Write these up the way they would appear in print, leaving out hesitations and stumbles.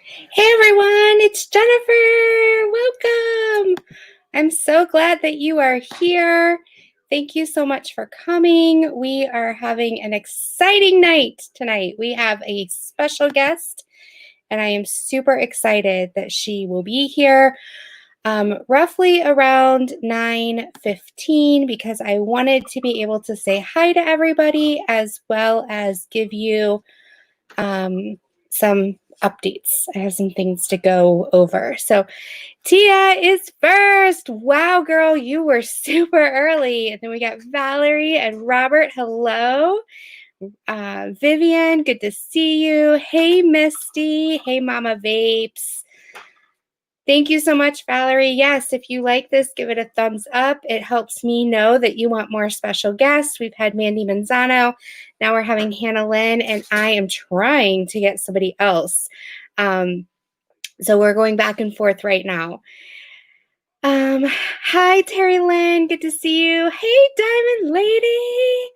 Hey everyone, it's Jennifer. Welcome. I'm so glad that you are here. Thank you so much for coming. We are having an exciting night tonight. We have a special guest, and I am super excited that she will be here roughly around 9:15 because I wanted to be able to say hi to everybody as well as give you some updates. I have some things to go over. So Tia is first. Wow, girl, you were super early. And then we got Valerie and Robert. Hello. Vivian, good to see you. Hey, Misty. Hey, Mama Vapes. Thank you so much, Valerie. Yes, if you like this, give it a thumbs up. It helps me know that you want more special guests. We've had Mandy Manzano. Now we're having Hannah Lynn, and I am trying to get somebody else. So we're going back and forth right now. Hi, Terry Lynn. Good to see you. Hey, Diamond Lady.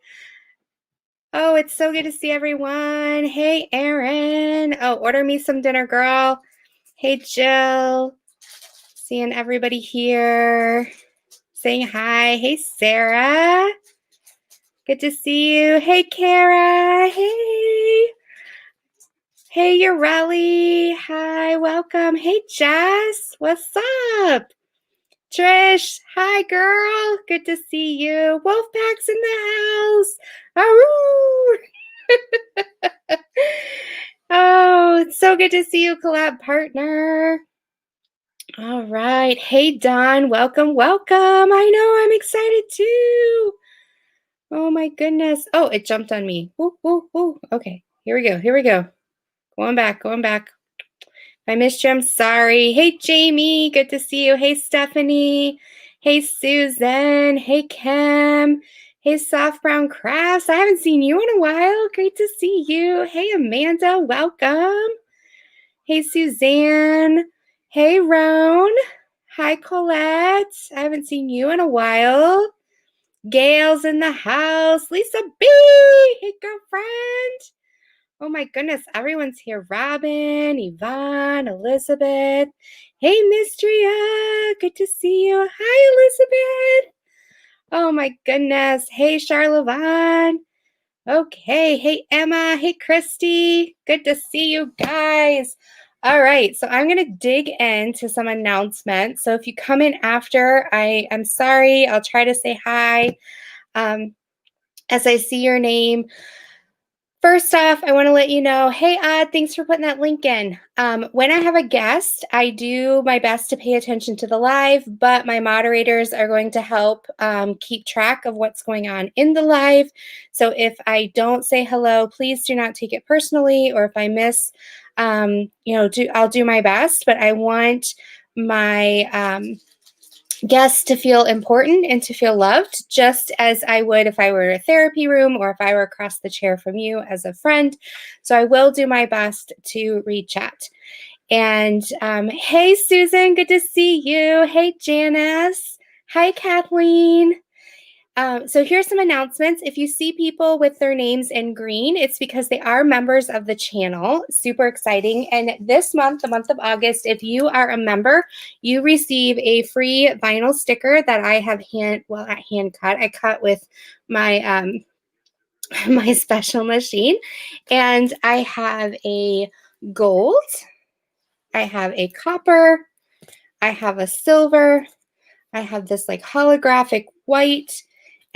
Oh, it's so good to see everyone. Hey, Erin. Oh, order me some dinner, girl. Hey, Jill. Seeing everybody here. Saying hi. Hey, Sarah. Good to see you. Hey, Kara. Hey. Hey, Ureli. Hi, welcome. Hey, Jess. What's up? Trish. Hi, girl. Good to see you. Wolfpack's in the house. Aroo. Oh, it's so good to see you, collab partner. All right. Hey, Don. Welcome, welcome. I know. I'm excited too. Oh, my goodness. Oh, it jumped on me. Ooh, ooh, ooh. Okay. Here we go. Here we go. Going back. Going back. If I missed you, I'm sorry. Hey, Jamie. Good to see you. Hey, Stephanie. Hey, Susan. Hey, Kim. Hey, Soft Brown Crafts. I haven't seen you in a while. Great to see you. Hey, Amanda. Welcome. Hey, Suzanne. Hey, Roan. Hi, Colette. I haven't seen you in a while. Gail's in the house. Lisa B. Hey, girlfriend. Oh my goodness, everyone's here. Robin, Yvonne, Elizabeth. Hey, Mistria. Good to see you. Hi, Elizabeth. Oh my goodness. Hey, Charlevon. Okay. Hey, Emma. Hey, Christy. Good to see you guys. All right. So I'm going to dig into some announcements. So if you come in after, I'm sorry. I'll try to say hi as I see your name. First off, I want to let you know, hey, thanks for putting that link in. When I have a guest, I do my best to pay attention to the live, but my moderators are going to help keep track of what's going on in the live. So if I don't say hello, please do not take it personally, or if I miss, I'll do my best, but I want my guests to feel important and to feel loved, just as I would if I were in a therapy room or if I were across the chair from you as a friend. So I will do my best to read chat. And hey, Susan, good to see you. Hey, Janice. Hi, Kathleen. So here's some announcements. If you see people with their names in green, it's because they are members of the channel. Super exciting. And this month, the month of August, if you are a member, you receive a free vinyl sticker that I have hand cut. I cut with my my special machine. And I have a gold, I have a copper, I have a silver, I have this like holographic white,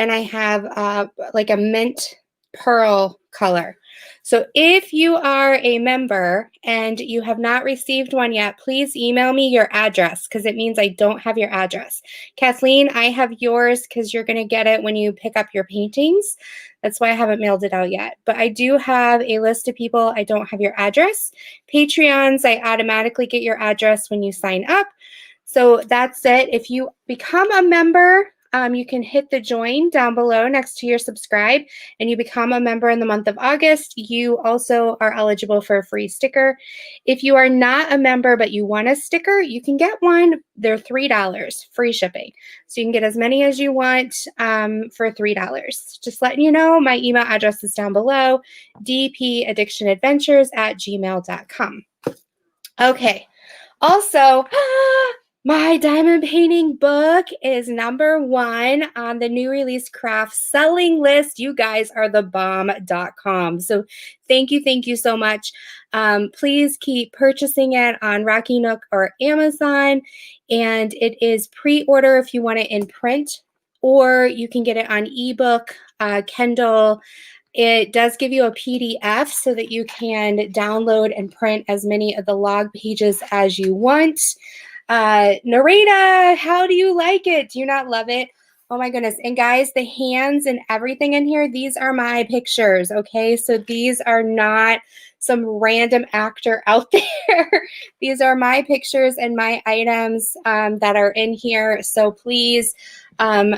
and I have like a mint pearl color. So if you are a member and you have not received one yet, please email me your address because it means I don't have your address. Kathleen, I have yours because you're going to get it when you pick up your paintings. That's why I haven't mailed it out yet. But I do have a list of people I don't have your address. Patreons, I automatically get your address when you sign up. So that's it. If you become a member, you can hit the join down below next to your subscribe, and you become a member in the month of August. You also are eligible for a free sticker. If you are not a member but you want a sticker, you can get one. They're $3, free shipping. So you can get as many as you want for $3. Just letting you know, my email address is down below, dpaddictionadventures@gmail.com. Okay. Also, my diamond painting book is #1 on the new release craft selling list. You guys are the bomb.com. So thank you so much. Please keep purchasing it on Rocky Nook or Amazon. And it is pre-order if you want it in print, or you can get it on ebook, Kindle. It does give you a PDF so that you can download and print as many of the log pages as you want. Narita, how do you like it? Do you not love it? Oh my goodness. And guys, the hands and everything in here, these are my pictures, okay? So these are not some random actor out there. These are my pictures and my items that are in here. So please,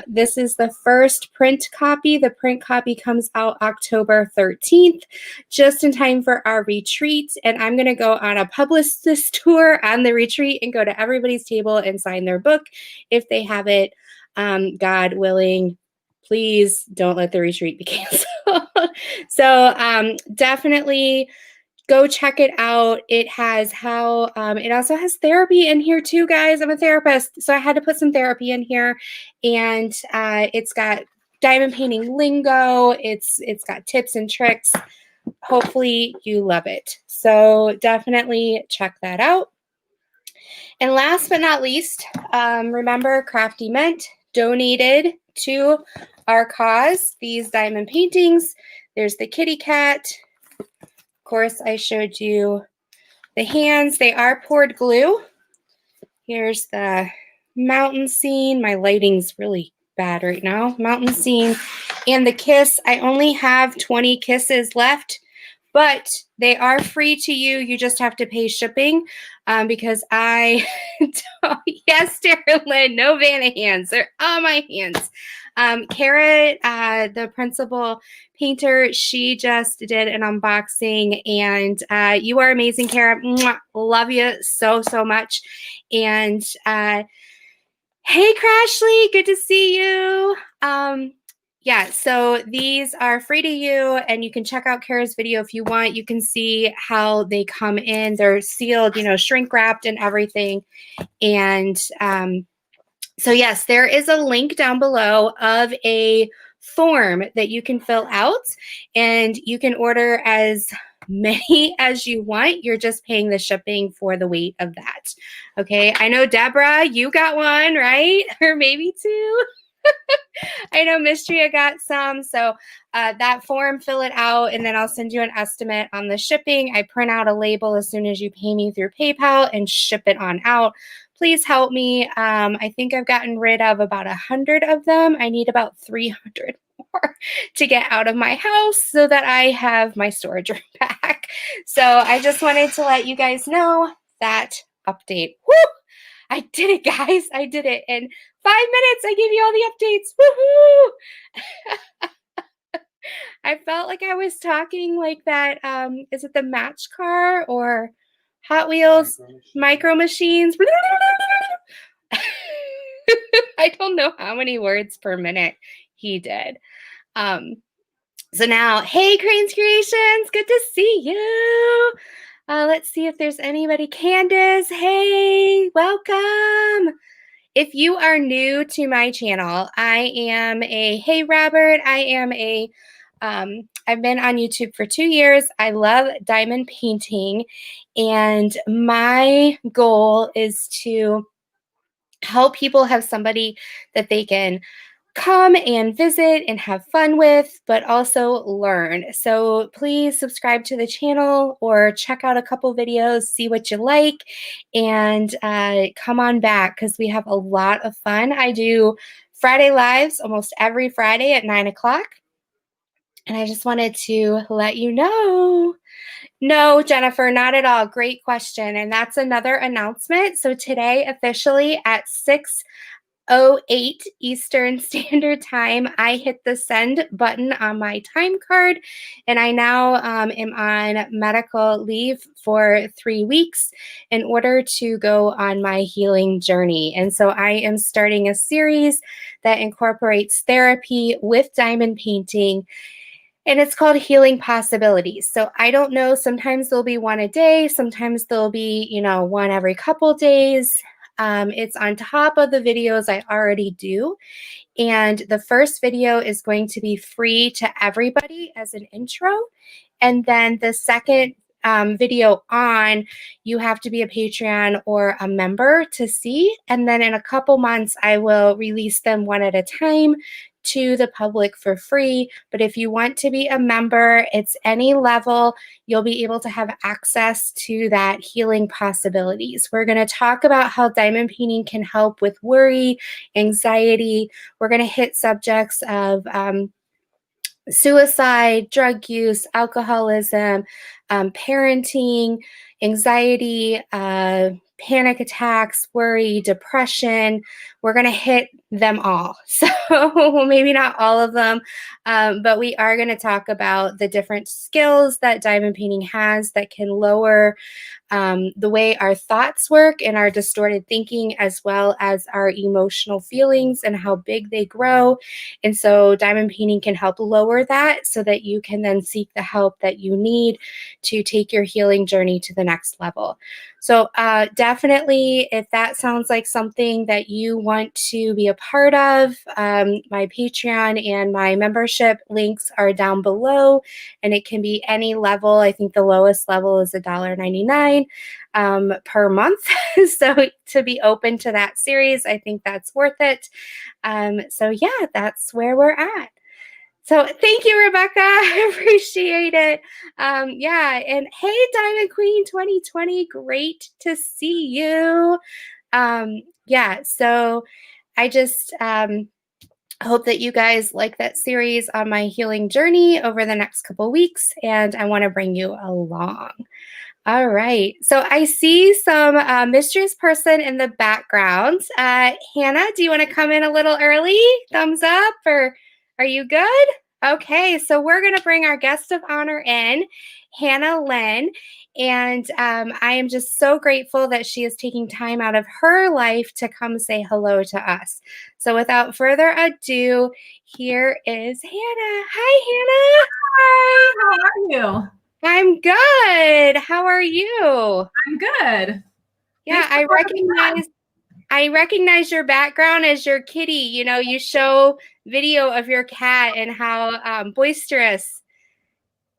this is the first print copy. The print copy comes out October 13th, just in time for our retreat. And I'm going to go on a publicist tour on the retreat and go to everybody's table and sign their book if they have it. God willing, please don't let the retreat be canceled. So definitely go check it out. It has it also has therapy in here too, guys. I'm a therapist, so I had to put some therapy in here. And it's got diamond painting lingo. It's got tips and tricks. Hopefully you love it. So definitely check that out. And last but not least, remember Crafty Mint donated to our cause these diamond paintings. There's the kitty cat. Of course, I showed you the hands. They are poured glue. Here's the mountain scene. My lighting's really bad right now. Mountain scene and the kiss. I only have 20 kisses left, but they are free to you. You just have to pay shipping because I don't. Yes, Lynn, no Vanna hands. They're on my hands. Kara, the principal painter, she just did an unboxing, and you are amazing, Kara. Mwah, love you so much. And hey, Crashly, good to see you. Yeah, so these are free to you, and you can check out Kara's video if you want. You can see how they come in. They're sealed, shrink wrapped and everything. And so yes, there is a link down below of a form that you can fill out, and you can order as many as you want. You're just paying the shipping for the weight of that. Okay, I know Deborah, you got one, right? Or maybe two. I know Mistria got some. So that form, fill it out, and then I'll send you an estimate on the shipping. I print out a label as soon as you pay me through PayPal and ship it on out. Please help me. I think I've gotten rid of about 100 of them. I need about 300 more to get out of my house so that I have my storage room back. So I just wanted to let you guys know that update. Woo! I did it, guys. I did it. In 5 minutes, I gave you all the updates. Woohoo! I felt like I was talking like that. Is it the Match Car or Hot Wheels Micro Machines? I don't know how many words per minute he did. So now, hey, Cranes Creations, good to see you. Let's see if there's anybody. Candace, hey, welcome. If you are new to my channel, I am hey, Robert. I've been on YouTube for 2 years. I love diamond painting, and my goal is to help people have somebody that they can come and visit and have fun with, but also learn. So please subscribe to the channel or check out a couple videos, see what you like, and come on back because we have a lot of fun. I do Friday lives almost every Friday at 9 o'clock. And I just wanted to let you know. No, Jennifer, not at all. Great question. And that's another announcement. So today, officially at 6:08 Eastern Standard Time, I hit the send button on my time card, and I now am on medical leave for 3 weeks in order to go on my healing journey. And so I am starting a series that incorporates therapy with diamond painting. And it's called Healing Possibilities. So I don't know, sometimes there'll be one a day, sometimes there'll be, one every couple days. It's on top of the videos I already do. And the first video is going to be free to everybody as an intro. And then the second video on, you have to be a Patreon or a member to see. And then in a couple months, I will release them one at a time to the public for free. But if you want to be a member, it's any level, you'll be able to have access to that healing possibilities. We're going to talk about how diamond painting can help with worry, anxiety. We're going to hit subjects of suicide, drug use, alcoholism, parenting, anxiety, panic attacks, worry, depression. We're going to hit them all. So maybe not all of them, but we are going to talk about the different skills that diamond painting has that can lower the way our thoughts work and our distorted thinking, as well as our emotional feelings and how big they grow. And so diamond painting can help lower that so that you can then seek the help that you need to take your healing journey to the next level. So definitely, if that sounds like something that you want to be a part of, my Patreon and my membership links are down below, and it can be any level. I think the lowest level is $1.99 per month. So to be open to that series, I think that's worth it. So yeah, that's where we're at. So thank you, Rebecca. I appreciate it. Yeah, and hey, Diamond Queen 2020, great to see you. Yeah, so I just hope that you guys like that series on my healing journey over the next couple weeks, and I want to bring you along. All right, so I see some mysterious person in the background. Hannah, do you want to come in a little early? Thumbs up, or are you good? Okay, so we're going to bring our guest of honor in, Hannah Lynn, and I am just so grateful that she is taking time out of her life to come say hello to us. So without further ado, here is Hannah. Hi, Hi, how are you? I'm good. How are you? I'm good. Yeah, I recognize your background as your kitty. You show video of your cat and how boisterous.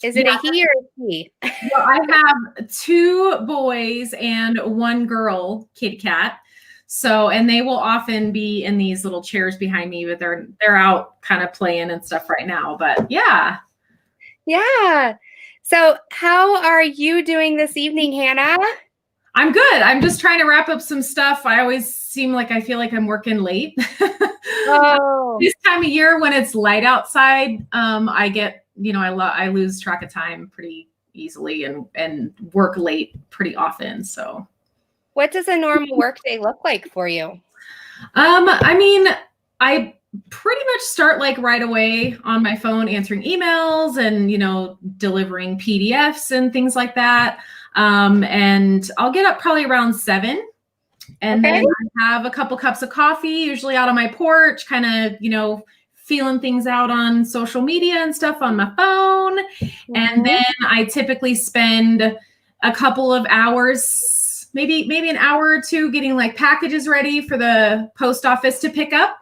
Is it a he or a she? Well, I have 2 boys and 1 girl kitty cat. So, and they will often be in these little chairs behind me, but they're out kind of playing and stuff right now. But yeah. Yeah. So how are you doing this evening, Hannah? I'm good. I'm just trying to wrap up some stuff. I always seem like I feel like I'm working late. Oh. This time of year when it's light outside, I get, I lose track of time pretty easily and work late pretty often. So What does a normal work day look like for you? I mean, I pretty much start like right away on my phone answering emails and, delivering PDFs and things like that. And I'll get up probably around 7. And then I have a couple cups of coffee, usually out on my porch, kind of, feeling things out on social media and stuff on my phone. Mm-hmm. And then I typically spend a couple of hours, maybe an hour or 2 getting like packages ready for the post office to pick up.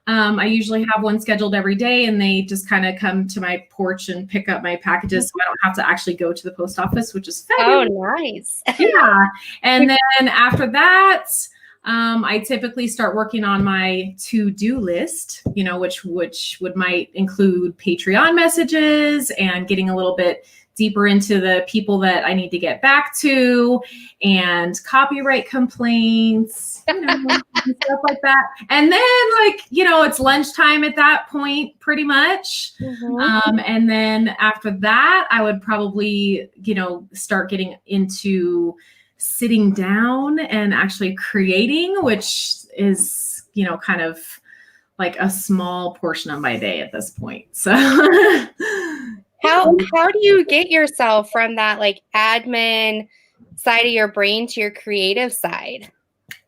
I usually have one scheduled every day, and they just kind of come to my porch and pick up my packages, so I don't have to actually go to the post office, which is fabulous. Oh, nice. Yeah. And then after that, I typically start working on my to-do list, which might include Patreon messages and getting a little bit deeper into the people that I need to get back to, and copyright complaints, and stuff like that. And then it's lunchtime at that point, pretty much. Mm-hmm. And then after that, I would probably, start getting into sitting down and actually creating, which is, kind of like a small portion of my day at this point. So How do you get yourself from that like admin side of your brain to your creative side?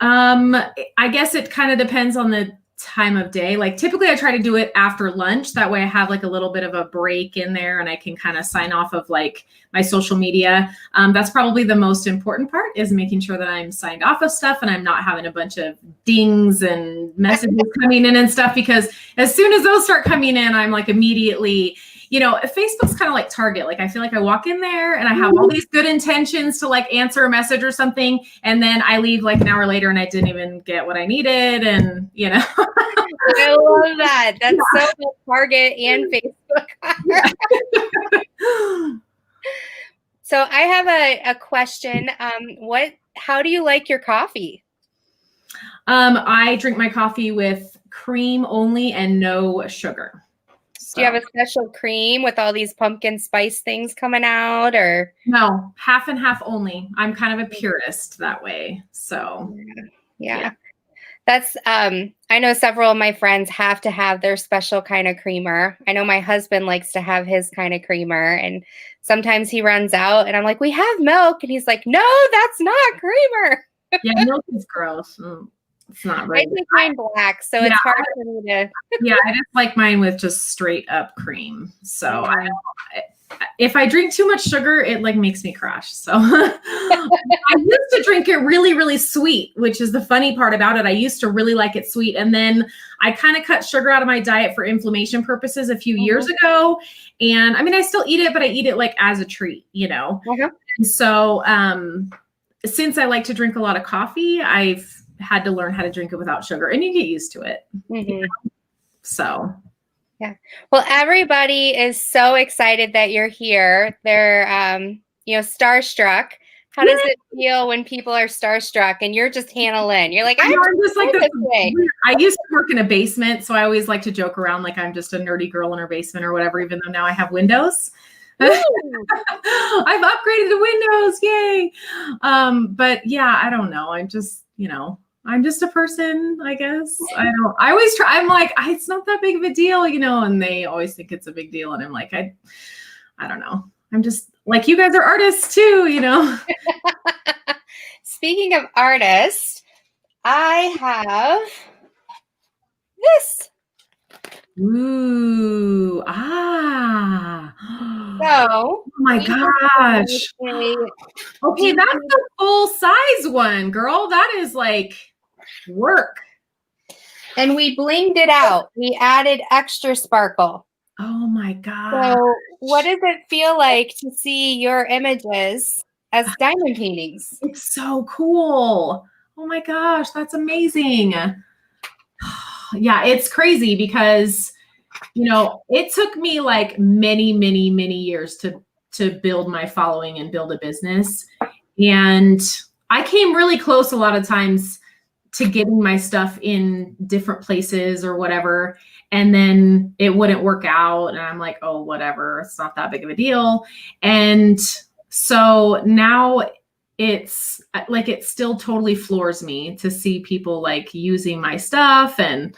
I guess it kind of depends on the time of day. Like typically I try to do it after lunch. That way I have like a little bit of a break in there and I can kind of sign off of like my social media. That's probably the most important part, is making sure that I'm signed off of stuff and I'm not having a bunch of dings and messages coming in and stuff, because as soon as those start coming in, I'm like immediately, you know, Facebook's kind of like Target. Like I feel like I walk in there and I have all these good intentions to like answer a message or something. And then I leave like an hour later and I didn't even get what I needed. And, you know. I love that. That's so much Target and Facebook. So I have a question. How do you like your coffee? I drink my coffee with cream only and no sugar. Do you have a special cream with all these pumpkin spice things coming out, or? No, half and half only. I'm kind of a purist that way. So yeah. That's, I know several of my friends have to have their special kind of creamer. I know my husband likes to have his kind of creamer, and sometimes he runs out and I'm like, we have milk. And he's like, no, that's not creamer. Yeah, milk is gross. It's not right. I think mine black, so it's hard for me to. Yeah, I just like mine with just straight up cream. So if I drink too much sugar, it like makes me crash. So I used to drink it really, really sweet, which is the funny part about it. I used to really like it sweet. And then I kind of cut sugar out of my diet for inflammation purposes a few years ago. And I mean, I still eat it, but I eat it like as a treat, you know? And so since I like to drink a lot of coffee, I've had to learn how to drink it without sugar, and you get used to it. You know? So. Yeah. Well, everybody is so excited that you're here. They're, you know, starstruck. How does it feel when people are starstruck and you're just Hannah Lynn? You're like, I'm just like this way. I used to work in a basement, so I always like to joke around like I'm just a nerdy girl in her basement or whatever, even though now I have windows. I've upgraded to Windows. Yay. But yeah, I don't know. I'm just, you know, I'm just a person, I guess. I always try. I'm like, it's not that big of a deal, you know, and they always think it's a big deal. And I'm like, I don't know. I'm just like, you guys are artists too, you know? Speaking of artists, I have this. Ooh, So, oh my gosh. Okay, that's the full size one, girl. That is like work. And we blinged it out. We added extra sparkle. Oh my God. So what does it feel like to see your images as diamond paintings? It's so cool. Oh my gosh, that's amazing. Yeah, it's crazy because, you know, it took me like many, many, many years to build my following and build a business. And I came really close a lot of times to getting my stuff in different places or whatever. And then it wouldn't work out. And I'm like, oh, whatever. It's not that big of a deal. And so now it's like, it still totally floors me to see people like using my stuff and,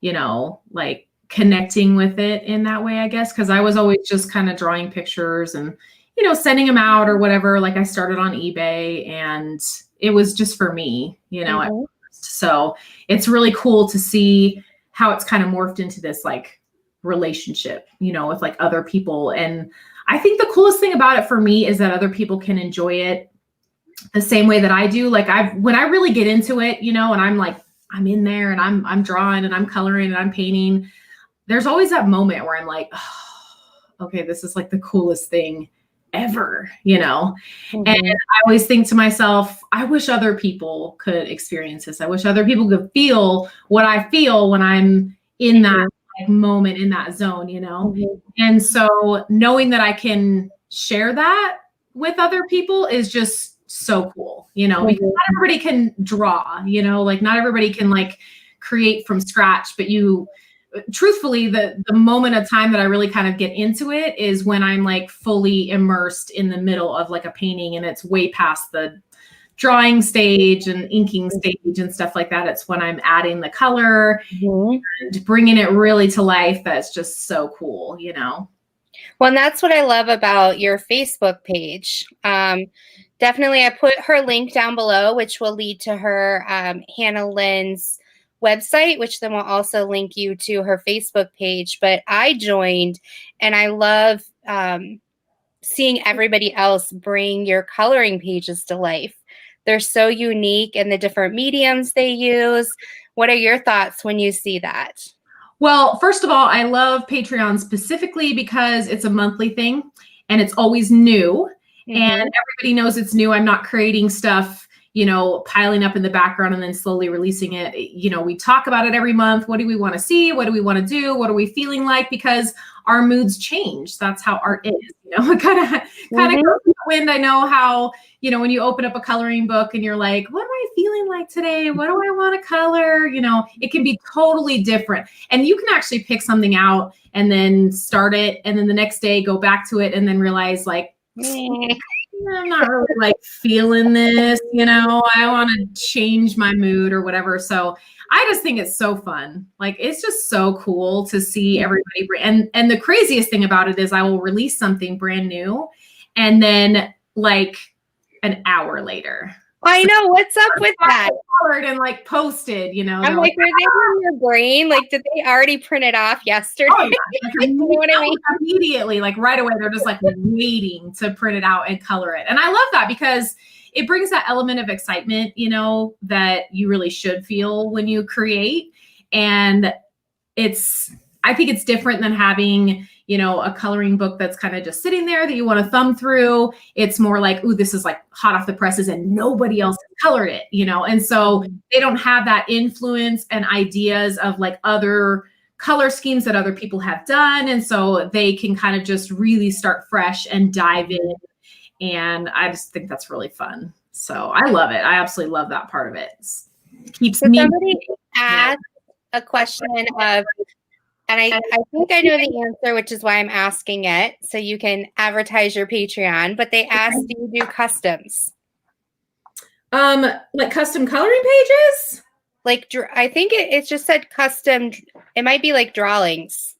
you know, like connecting with it in that way, I guess. Cause I was always just kind of drawing pictures and, you know, sending them out or whatever. Like I started on eBay and it was just for me, you know, at first. So it's really cool to see how it's kind of morphed into this like relationship, you know, with like other people. And I think the coolest thing about it for me is that other people can enjoy it the same way that I do. Like when I really get into it, you know, and I'm like, I'm in there and I'm drawing and I'm coloring and I'm painting, there's always that moment where I'm like, oh, okay, this is like the coolest thing ever, you know? And I always think to myself, I wish other people could experience this. I wish other people could feel what I feel when I'm in that like, moment, in that zone, you know? And so knowing that I can share that with other people is just so cool, you know, because not everybody can draw, you know, like not everybody can like create from scratch, but truthfully, the moment of time that I really kind of get into it is when I'm like fully immersed in the middle of like a painting and it's way past the drawing stage and inking stage and stuff like that. It's when I'm adding the color and bringing it really to life. That's just so cool, you know? Well, and that's what I love about your Facebook page. Definitely, I put her link down below, which will lead to her Hannah Lynn's website, which then will also link you to her Facebook page. But I joined, and I love seeing everybody else bring your coloring pages to life. They're so unique in the different mediums they use. What are your thoughts when you see that? Well, first of all, I love Patreon specifically because it's a monthly thing and it's always new. Mm-hmm. And everybody knows it's new. I'm not creating stuff, you know, piling up in the background and then slowly releasing it. You know, we talk about it every month. What do we want to see? What do we want to do? What are we feeling like? Because our moods change. That's how art is, you know, it kind of goes in the wind. I know how, you know, when you open up a coloring book and you're like, what am I feeling like today? What do I want to color? You know, it can be totally different. And you can actually pick something out and then start it. And then the next day go back to it and then realize like, I'm not really like feeling this, you know, I want to change my mood or whatever. So I just think it's so fun. Like, it's just so cool to see everybody. And the craziest thing about it is I will release something brand new and then like an hour later. I know. What's up with that? And like posted, you know. I'm like, were they in your brain? Like, did they already print it off yesterday? Oh, yeah. Like, you know what I mean? Immediately, like right away, they're just like waiting to print it out and color it. And I love that because it brings that element of excitement, you know, that you really should feel when you create. And I think it's different than having, you know, a coloring book that's kind of just sitting there that you want to thumb through. It's more like, ooh, this is like hot off the presses and nobody else has colored it, you know? And so they don't have that influence and ideas of like other color schemes that other people have done. And so they can kind of just really start fresh and dive in. And I just think that's really fun. So I love it. I absolutely love that part of it. Keeps me. Somebody asked a question of, and I think I know the answer, which is why I'm asking it, so you can advertise your Patreon. But they asked, do you do customs? Like custom coloring pages? Like, I think it just said custom. It might be like drawings.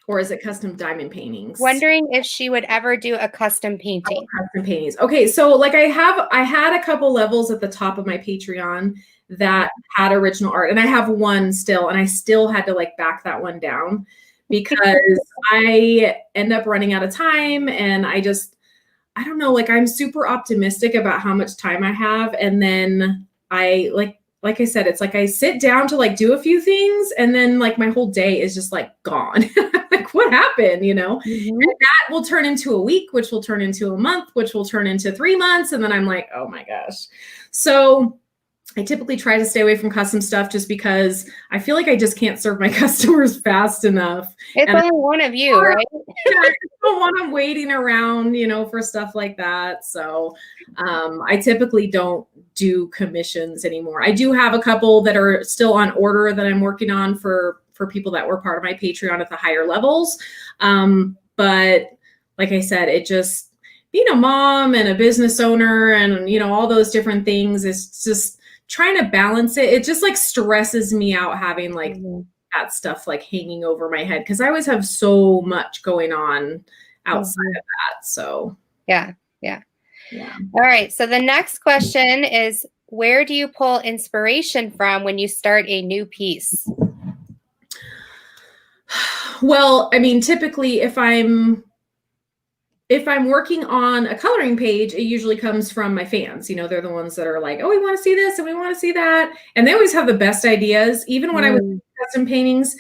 Or is it custom diamond paintings? Wondering if she would ever do a custom painting. Oh, custom paintings. Okay, so like I had a couple levels at the top of my Patreon that had original art, and I have one still, and I still had to like back that one down because I end up running out of time, and I don't know, like I'm super optimistic about how much time I have, and then I like I said, it's like I sit down to like do a few things, and then like my whole day is just like gone. Like, what happened, you know? And that will turn into a week, which will turn into a month, which will turn into 3 months, and then I'm like, oh my gosh. So I typically try to stay away from custom stuff just because I feel like I just can't serve my customers fast enough. It's only one of you, right? I don't want them waiting around, you know, for stuff like that. So I typically don't do commissions anymore. I do have a couple that are still on order that I'm working on for people that were part of my Patreon at the higher levels. But like I said, it just, being a mom and a business owner and, you know, all those different things is just trying to balance it. It just like stresses me out having like that stuff like hanging over my head because I always have so much going on outside of that. So yeah. All right. So the next question is, where do you pull inspiration from when you start a new piece? Well, I mean, typically if I'm working on a coloring page, it usually comes from my fans. You know, they're the ones that are like, oh, we want to see this and we want to see that. And they always have the best ideas. Even when I was doing custom paintings,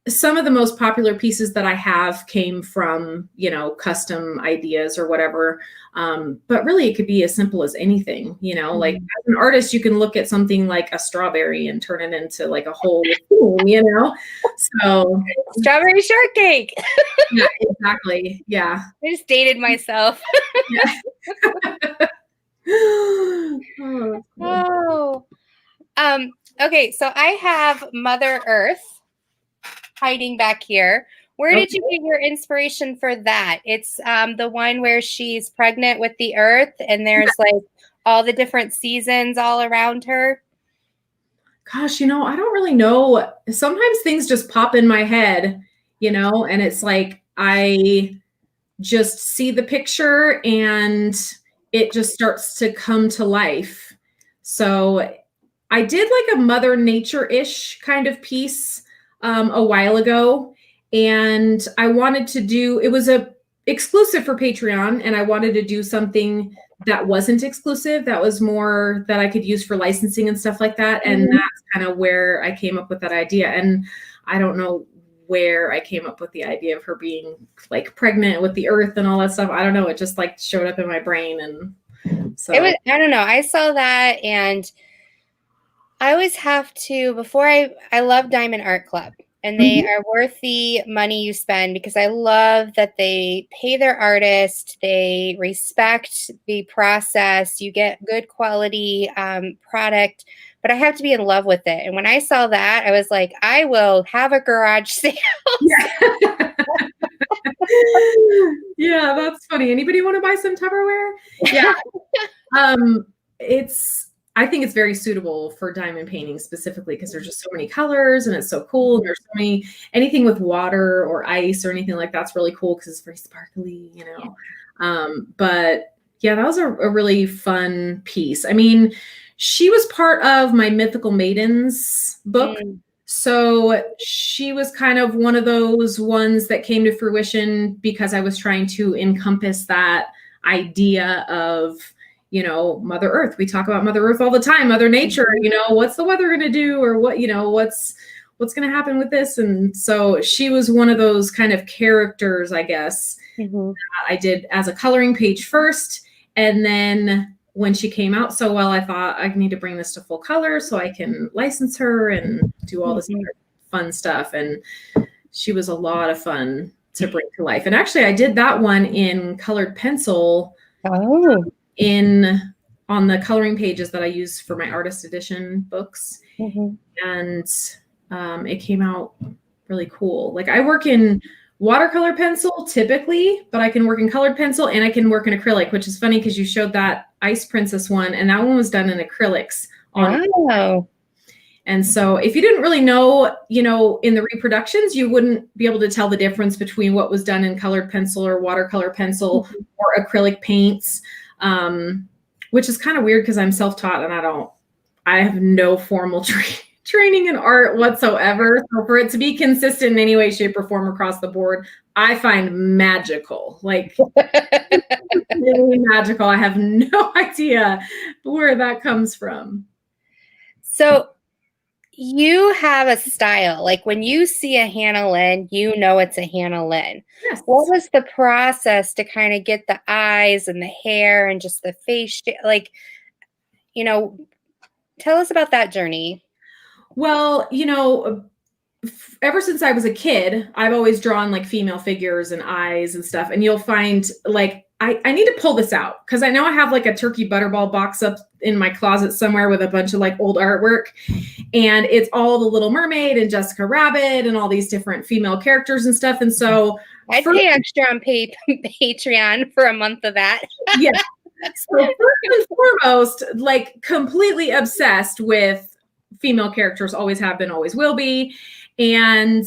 some of the most popular pieces that I have came from, you know, custom ideas or whatever. But really it could be as simple as anything, you know, like as an artist, you can look at something like a strawberry and turn it into like a whole thing, you know? So strawberry shortcake. Yeah, exactly. Yeah. I just dated myself. Okay. So I have Mother Earth hiding back here. Where did you get your inspiration for that? It's the one where she's pregnant with the earth and there's like all the different seasons all around her. Gosh, you know, I don't really know. Sometimes things just pop in my head, you know, and it's like I just see the picture and it just starts to come to life. So I did like a Mother Nature-ish kind of piece a while ago, and I wanted to do, it was a exclusive for Patreon, and I wanted to do something that wasn't exclusive, that was more that I could use for licensing and stuff like that. And that's kind of where I came up with that idea. And I don't know where I came up with the idea of her being like pregnant with the earth and all that stuff. I don't know. It just like showed up in my brain. And so it was, I don't know. I saw that, and I always have to, before I love Diamond Art Club, and they are worth the money you spend, because I love that they pay their artist, they respect the process, you get good quality product, but I have to be in love with it. And when I saw that, I was like, I will have a garage sale. Yeah. Yeah, that's funny. Anybody want to buy some Tupperware? Yeah. I think it's very suitable for diamond painting specifically because there's just so many colors and it's so cool. And there's so many, anything with water or ice or anything like that's really cool because it's very sparkly, you know. Yeah. But yeah, that was a really fun piece. I mean, she was part of my Mythical Maidens book. So she was kind of one of those ones that came to fruition because I was trying to encompass that idea of, you know, Mother Earth. We talk about Mother Earth all the time, Mother Nature, you know, what's the weather going to do, or what, you know, what's going to happen with this. And so she was one of those kind of characters, I guess, I did as a coloring page first. And then when she came out so well, I thought I need to bring this to full color so I can license her and do all this other fun stuff. And she was a lot of fun to bring to life. And actually I did that one in colored pencil. On the coloring pages that I use for my artist edition books. And it came out really cool. Like I work in watercolor pencil typically, but I can work in colored pencil and I can work in acrylic, which is funny because you showed that Ice Princess one and that one was done in acrylics. And so if you didn't really know, you know, in the reproductions, you wouldn't be able to tell the difference between what was done in colored pencil or watercolor pencil or acrylic paints. Which is kind of weird because I'm self-taught and I have no formal training in art whatsoever. So for it to be consistent in any way, shape, or form across the board, I find magical. Like really magical. I have no idea where that comes from. So you have a style. Like when you see a Hannah Lynn, you know it's a Hannah Lynn. Yes. What was the process to kind of get the eyes and the hair and just the face? Like, you know, tell us about that journey. Well, you know, ever since I was a kid, I've always drawn like female figures and eyes and stuff. And you'll find like, I need to pull this out because I know I have like a turkey butterball box up in my closet somewhere with a bunch of like old artwork. And it's all the Little Mermaid and Jessica Rabbit and all these different female characters and stuff. And so I'd pay extra on Patreon for a month of that. Yeah. So first and foremost, like completely obsessed with female characters, always have been, always will be. And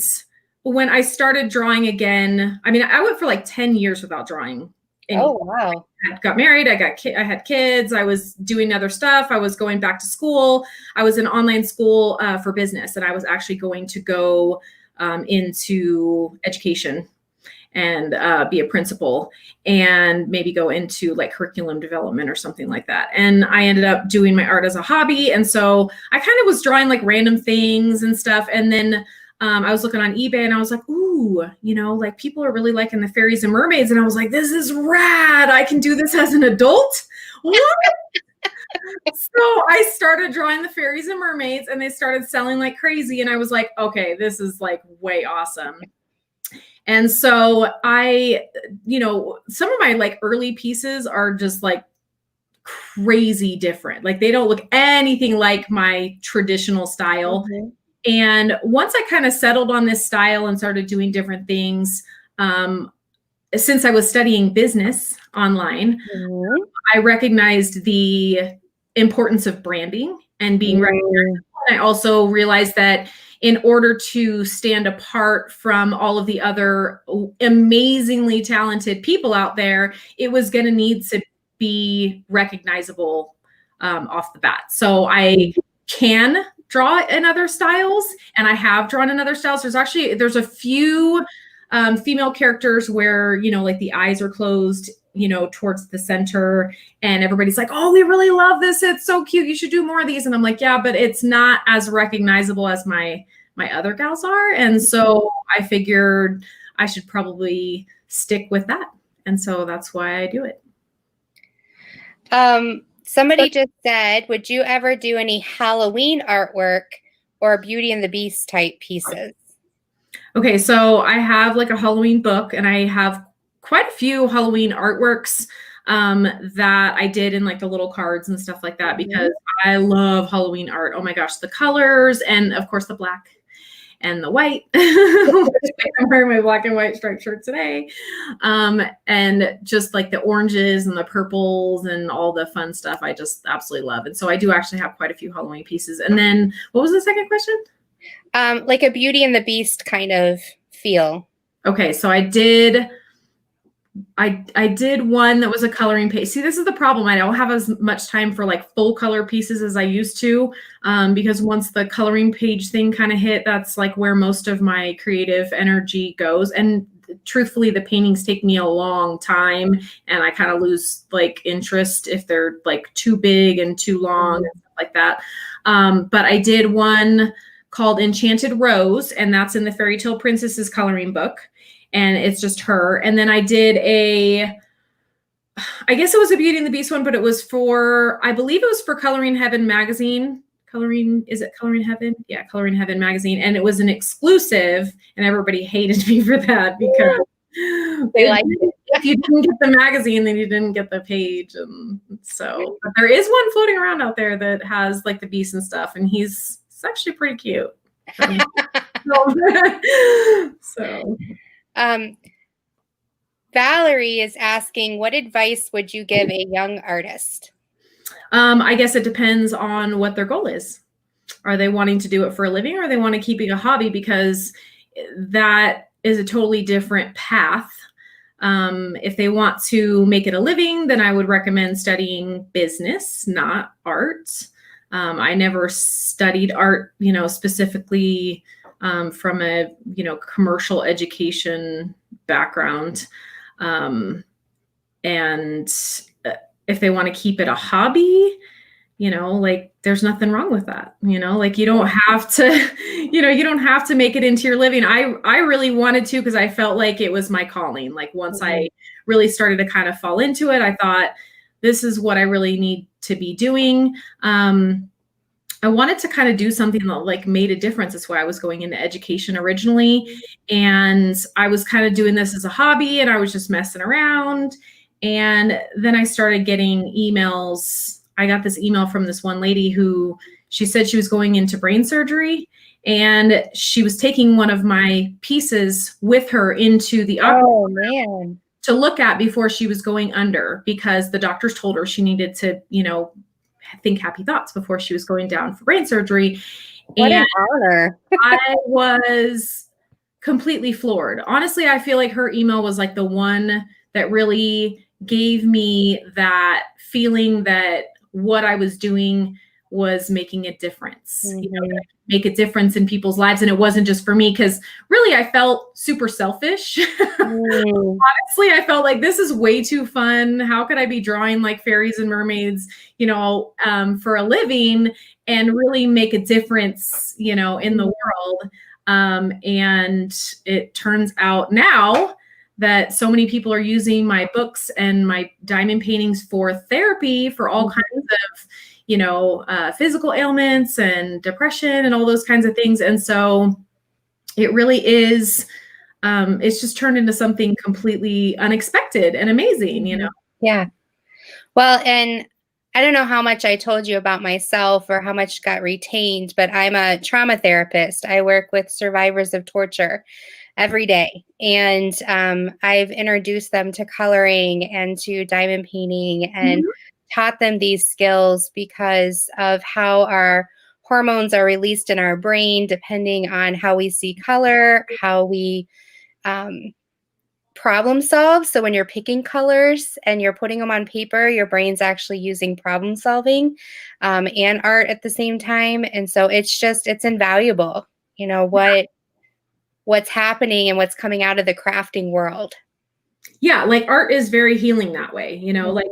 when I started drawing again, I mean, I went for like 10 years without drawing. Oh, wow. I got married. I had kids. I was doing other stuff. I was going back to school. I was in online school for business, and I was actually going to go into education and be a principal and maybe go into like curriculum development or something like that. And I ended up doing my art as a hobby. And so I kind of was drawing like random things and stuff. And then I was looking on eBay and I was like, ooh, you know, like people are really liking the fairies and mermaids. And I was like, this is rad. I can do this as an adult. What? So I started drawing the fairies and mermaids and they started selling like crazy. And I was like, okay, this is like way awesome. And so I, you know, some of my like early pieces are just like crazy different. Like they don't look anything like my traditional style. And once I kind of settled on this style and started doing different things, since I was studying business online, I recognized the importance of branding and being recognizable. And I also realized that in order to stand apart from all of the other amazingly talented people out there, it was going to need to be recognizable off the bat. So I can draw in other styles, and I have drawn in other styles. There's a few female characters where, you know, like the eyes are closed, you know, towards the center, and everybody's like, oh, we really love this. It's so cute. You should do more of these. And I'm like, yeah, but it's not as recognizable as my other gals are. And so I figured I should probably stick with that. And so that's why I do it. Somebody just said, would you ever do any Halloween artwork or Beauty and the Beast type pieces? Okay, so I have like a Halloween book, and I have quite a few Halloween artworks that I did in like the little cards and stuff like that, because I love Halloween art. Oh my gosh, the colors, and of course the black and the white. I'm wearing my black and white striped shirt today. And just like the oranges and the purples and all the fun stuff I just absolutely love. And so I do actually have quite a few Halloween pieces. And then what was the second question? Like a Beauty and the Beast kind of feel. Okay, so I did one that was a coloring page. See, this is the problem. I don't have as much time for like full color pieces as I used to, because once the coloring page thing kind of hit, that's like where most of my creative energy goes. And truthfully, the paintings take me a long time, and I kind of lose like interest if they're like too big and too long and stuff like that. But I did one called Enchanted Rose, and that's in the Fairy Tale Princess's coloring book. And it's just her. And then I did I guess it was a Beauty and the Beast one, but it was I believe it was for Coloring Heaven magazine. Is it Coloring Heaven? Yeah, Coloring Heaven magazine. And it was an exclusive, and everybody hated me for that, because they like it. If you didn't get the magazine, then you didn't get the page. And so, but there is one floating around out there that has like the beast and stuff, and he's actually pretty cute. So. Valerie is asking, what advice would you give a young artist? I guess it depends on what their goal is. Are they wanting to do it for a living, or they want to keep it a hobby? Because that is a totally different path. If they want to make it a living, then I would recommend studying business, not art. I never studied art, you know, specifically from a, you know, commercial education background. And if they want to keep it a hobby, you know, like there's nothing wrong with that. You know, like you don't have to, you know, you don't have to make it into your living. I really wanted to, because I felt like it was my calling. Like once I really started to kind of fall into it, I thought this is what I really need to be doing. I wanted to kind of do something that like made a difference. That's why I was going into education originally. And I was kind of doing this as a hobby, and I was just messing around. And then I started getting emails. I got this email from this one lady who, she said she was going into brain surgery, and she was taking one of my pieces with her into the operating to look at before she was going under, because the doctors told her she needed to, you know, think happy thoughts before she was going down for brain surgery. What an honor. I was completely floored. Honestly, I feel like her email was like the one that really gave me that feeling that what I was doing was making a difference, you know, make a difference in people's lives. And it wasn't just for me, because really I felt super selfish. Honestly, I felt like this is way too fun. How could I be drawing like fairies and mermaids, you know, for a living, and really make a difference, you know, in the world. And it turns out now that so many people are using my books and my diamond paintings for therapy for all kinds of, you know, physical ailments and depression and all those kinds of things. And so it really is, it's just turned into something completely unexpected and amazing, you know? Yeah. Well, and I don't know how much I told you about myself or how much got retained, but I'm a trauma therapist. I work with survivors of torture every day. And I've introduced them to coloring and to diamond painting and taught them these skills because of how our hormones are released in our brain, depending on how we see color, how we problem solve. So when you're picking colors and you're putting them on paper, your brain's actually using problem solving and art at the same time. And so it's invaluable, you know, what's happening and what's coming out of the crafting world. Yeah, like art is very healing that way. You know, like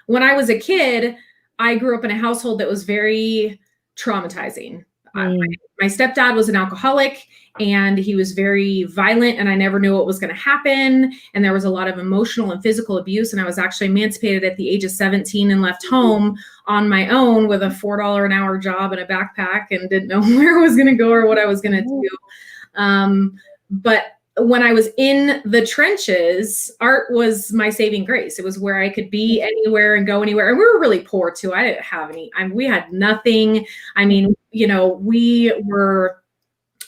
when I was a kid, I grew up in a household that was very traumatizing. My stepdad was an alcoholic and he was very violent, and I never knew what was going to happen. And there was a lot of emotional and physical abuse. And I was actually emancipated at the age of 17 and left home on my own with a $4 an hour job and a backpack, and didn't know where I was going to go or what I was going to do. But when I was in the trenches, art was my saving grace. It was where I could be anywhere and go anywhere. And we were really poor too. I didn't have any, we had nothing. I mean, you know, we were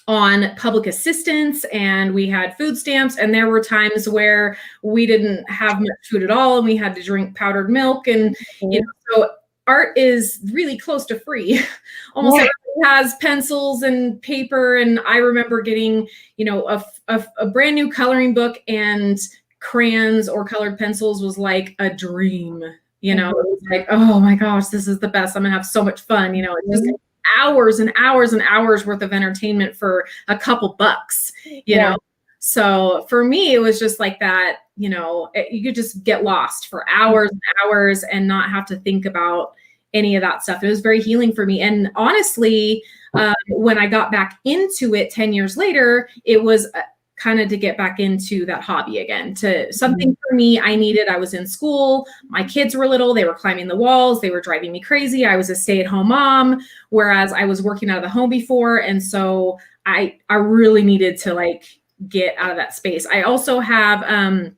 on public assistance and we had food stamps, and there were times where we didn't have much food at all and we had to drink powdered milk. And, you know, so art is really close to free. Almost everybody has pencils and paper. And I remember getting, you know, a brand new coloring book and crayons or colored pencils was like a dream. You know, it was like, oh my gosh, this is the best. I'm gonna have so much fun. You know, it's just hours and hours and hours worth of entertainment for a couple bucks, you know? So for me, it was just like that, you know, you could just get lost for hours and hours and not have to think about any of that stuff. It was very healing for me. And honestly, when I got back into it 10 years later, it was kind of to get back into that hobby again, to something for me I needed. I was in school, my kids were little, they were climbing the walls, they were driving me crazy. I was a stay-at-home mom, whereas I was working out of the home before. And so I really needed to like get out of that space. I also have an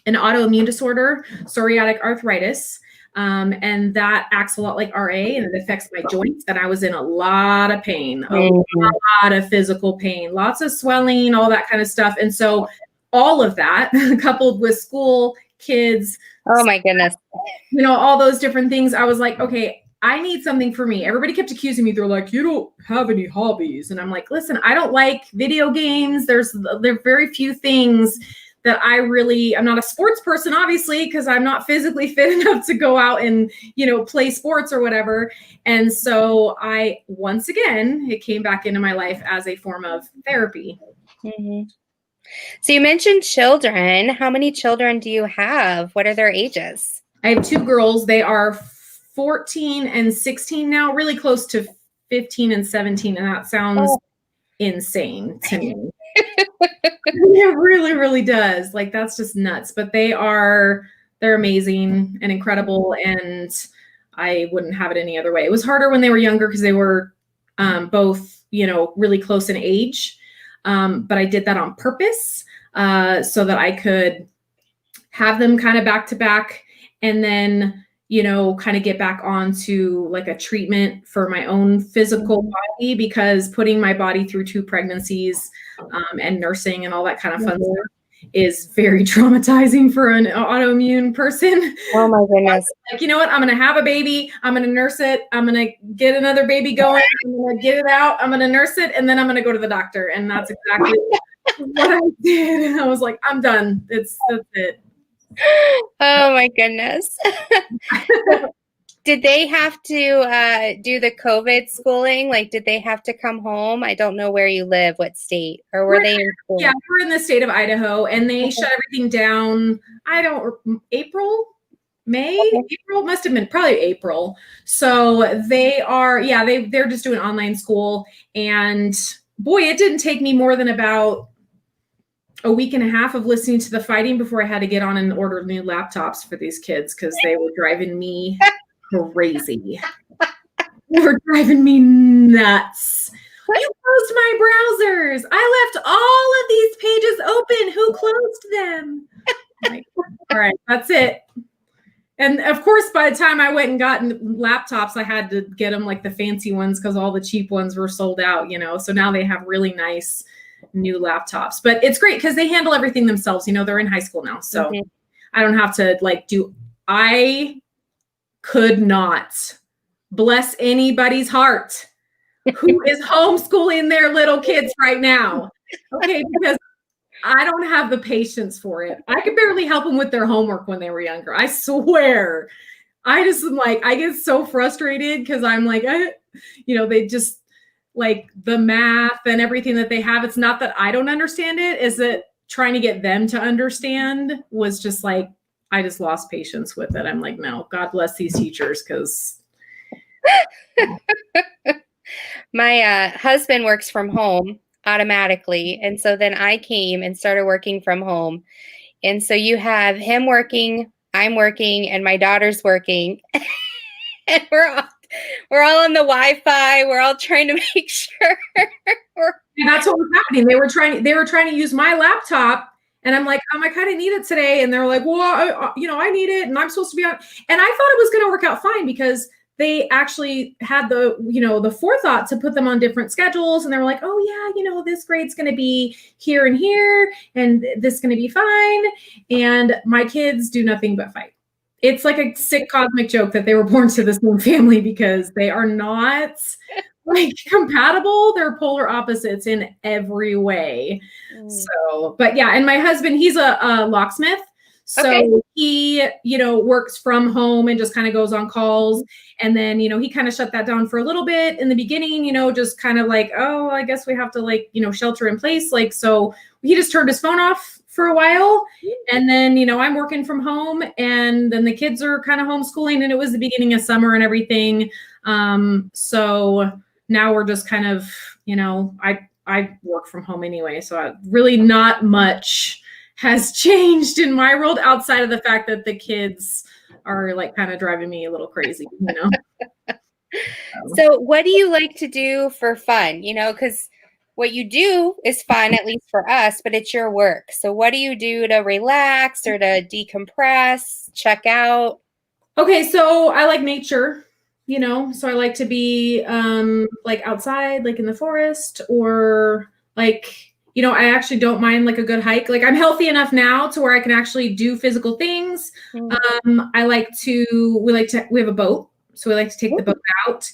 autoimmune disorder, psoriatic arthritis. And that acts a lot like RA, and it affects my joints. And I was in a lot of pain, a lot of physical pain, lots of swelling, all that kind of stuff. And so all of that coupled with school, kids, oh my goodness, you know, all those different things, I was like, okay, I need something for me. Everybody kept accusing me. They're like, you don't have any hobbies. And I'm like, listen, I don't like video games. There are very few things that I'm not a sports person, obviously, because I'm not physically fit enough to go out and, you know, play sports or whatever. And so once again, it came back into my life as a form of therapy. So you mentioned children. How many children do you have? What are their ages? I have 2 girls. They are 14 and 16 now, really close to 15 and 17. And that sounds insane to me. It really, really does. Like, that's just nuts. But they're amazing and incredible. And I wouldn't have it any other way. It was harder when they were younger because they were both, you know, really close in age. But I did that on purpose so that I could have them kind of back to back, and then, you know, kind of get back onto like a treatment for my own physical body, because putting my body through 2 pregnancies and nursing and all that kind of fun stuff is very traumatizing for an autoimmune person. Oh my goodness. Like, you know what? I'm going to have a baby. I'm going to nurse it. I'm going to get another baby going. I'm going to get it out. I'm going to nurse it. And then I'm going to go to the doctor. And that's exactly what I did. And I was like, I'm done. That's it. Oh my goodness. Did they have to do the COVID schooling? Like, did they have to come home? I don't know where you live, what state, or were they in school? Yeah, we're in the state of Idaho, and they shut everything down. April, must have been probably April. So they are, they're just doing online school. And boy, it didn't take me more than about a week and a half of listening to the fighting before I had to get on and order new laptops for these kids, because they were driving me crazy. They were driving me nuts. You closed my browsers. I left all of these pages open. Who closed them? Like, all right, that's it. And of course, by the time I went and got laptops, I had to get them like the fancy ones, because all the cheap ones were sold out, you know. So now they have really nice new laptops. But it's great because they handle everything themselves. You know, they're in high school now. So I don't have to I could not bless anybody's heart who is homeschooling their little kids right now. Okay, because I don't have the patience for it. I could barely help them with their homework when they were younger. I swear. I just am like, I get so frustrated because I'm like, they just like the math and everything that they have. It's not that I don't understand it, is that trying to get them to understand was just like, I just lost patience with it. I'm like, no, God bless these teachers, because my husband works from home automatically. And so then I came and started working from home. And so you have him working, I'm working, and my daughter's working. And we're all on the Wi-Fi. We're all trying to make sure. And that's what was happening. They were trying to use my laptop, and I'm like, I kind of need it today. And they're like, well, I need it, and I'm supposed to be on. And I thought it was going to work out fine because they actually had the forethought to put them on different schedules. And they were like, oh yeah, this grade's going to be here and here, and this is going to be fine. And my kids do nothing but fight. It's like a sick cosmic joke that they were born to the same family, because they are not like compatible. They're polar opposites in every way. So, but yeah. And my husband, he's a locksmith. So he, works from home and just kind of goes on calls. And then, he kind of shut that down for a little bit in the beginning, just kind of like, oh, I guess we have to shelter in place. So he just turned his phone off for a while. And then, I'm working from home, and then the kids are kind of homeschooling, and it was the beginning of summer and everything. So now we're just kind of, I work from home anyway. So really not much has changed in my world outside of the fact that the kids are kind of driving me a little crazy, So what do you like to do for fun? Because what you do is fun, at least for us, but it's your work. So what do you do to relax or to decompress, check out? Okay. So I like nature, so I like to be outside, in the forest, or I actually don't mind a good hike. I'm healthy enough now to where I can actually do physical things. We have a boat. So we like to take the boat out.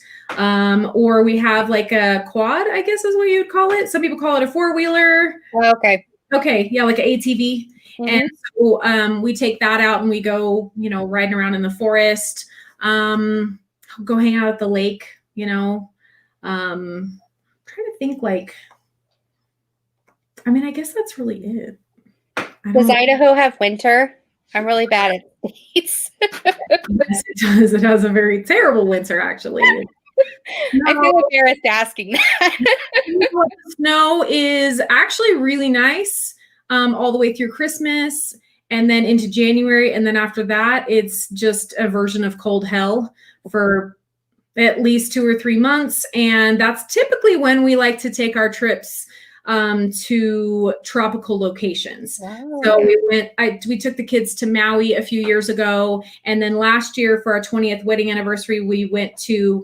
Or we have a quad, I guess is what you'd call it. Some people call it a four-wheeler. Okay. Okay. Yeah. Like an ATV. And so we take that out and we go, riding around in the forest, go hang out at the lake, trying to think I guess that's really it. Does Idaho have winter? I'm really bad at states. Yes, it does. It has a very terrible winter, actually. I feel embarrassed asking that. Snow is actually really nice all the way through Christmas and then into January. And then after that, it's just a version of cold hell for at least 2 or 3 months. And that's typically when we like to take our trips to tropical locations. Wow. So we took the kids to Maui a few years ago. And then last year for our 20th wedding anniversary, we went to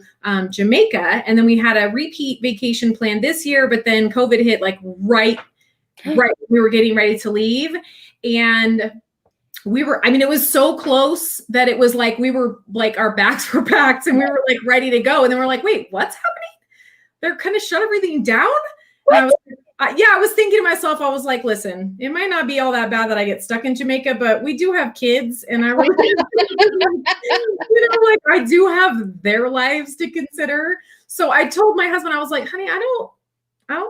Jamaica, and then we had a repeat vacation plan this year, but then COVID hit right we were getting ready to leave. And it was so close that it was we were our bags were packed and we were ready to go. And then we're like, wait, what's happening? They're kind of shut everything down. I was thinking to myself, I was like, listen, it might not be all that bad that I get stuck in Jamaica, but we do have kids, and I really, I do have their lives to consider. So I told my husband, I was like, honey, I don't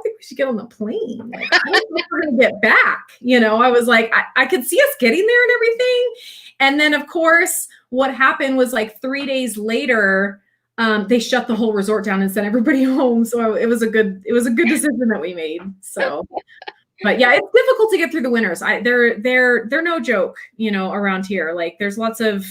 think we should get on the plane. I don't know if we're going to get back. I was like, I could see us getting there and everything. And then of course, what happened was 3 days later, they shut the whole resort down and sent everybody home. So it was a good decision that we made. So, but yeah, it's difficult to get through the winters. They're no joke, around here. There's lots of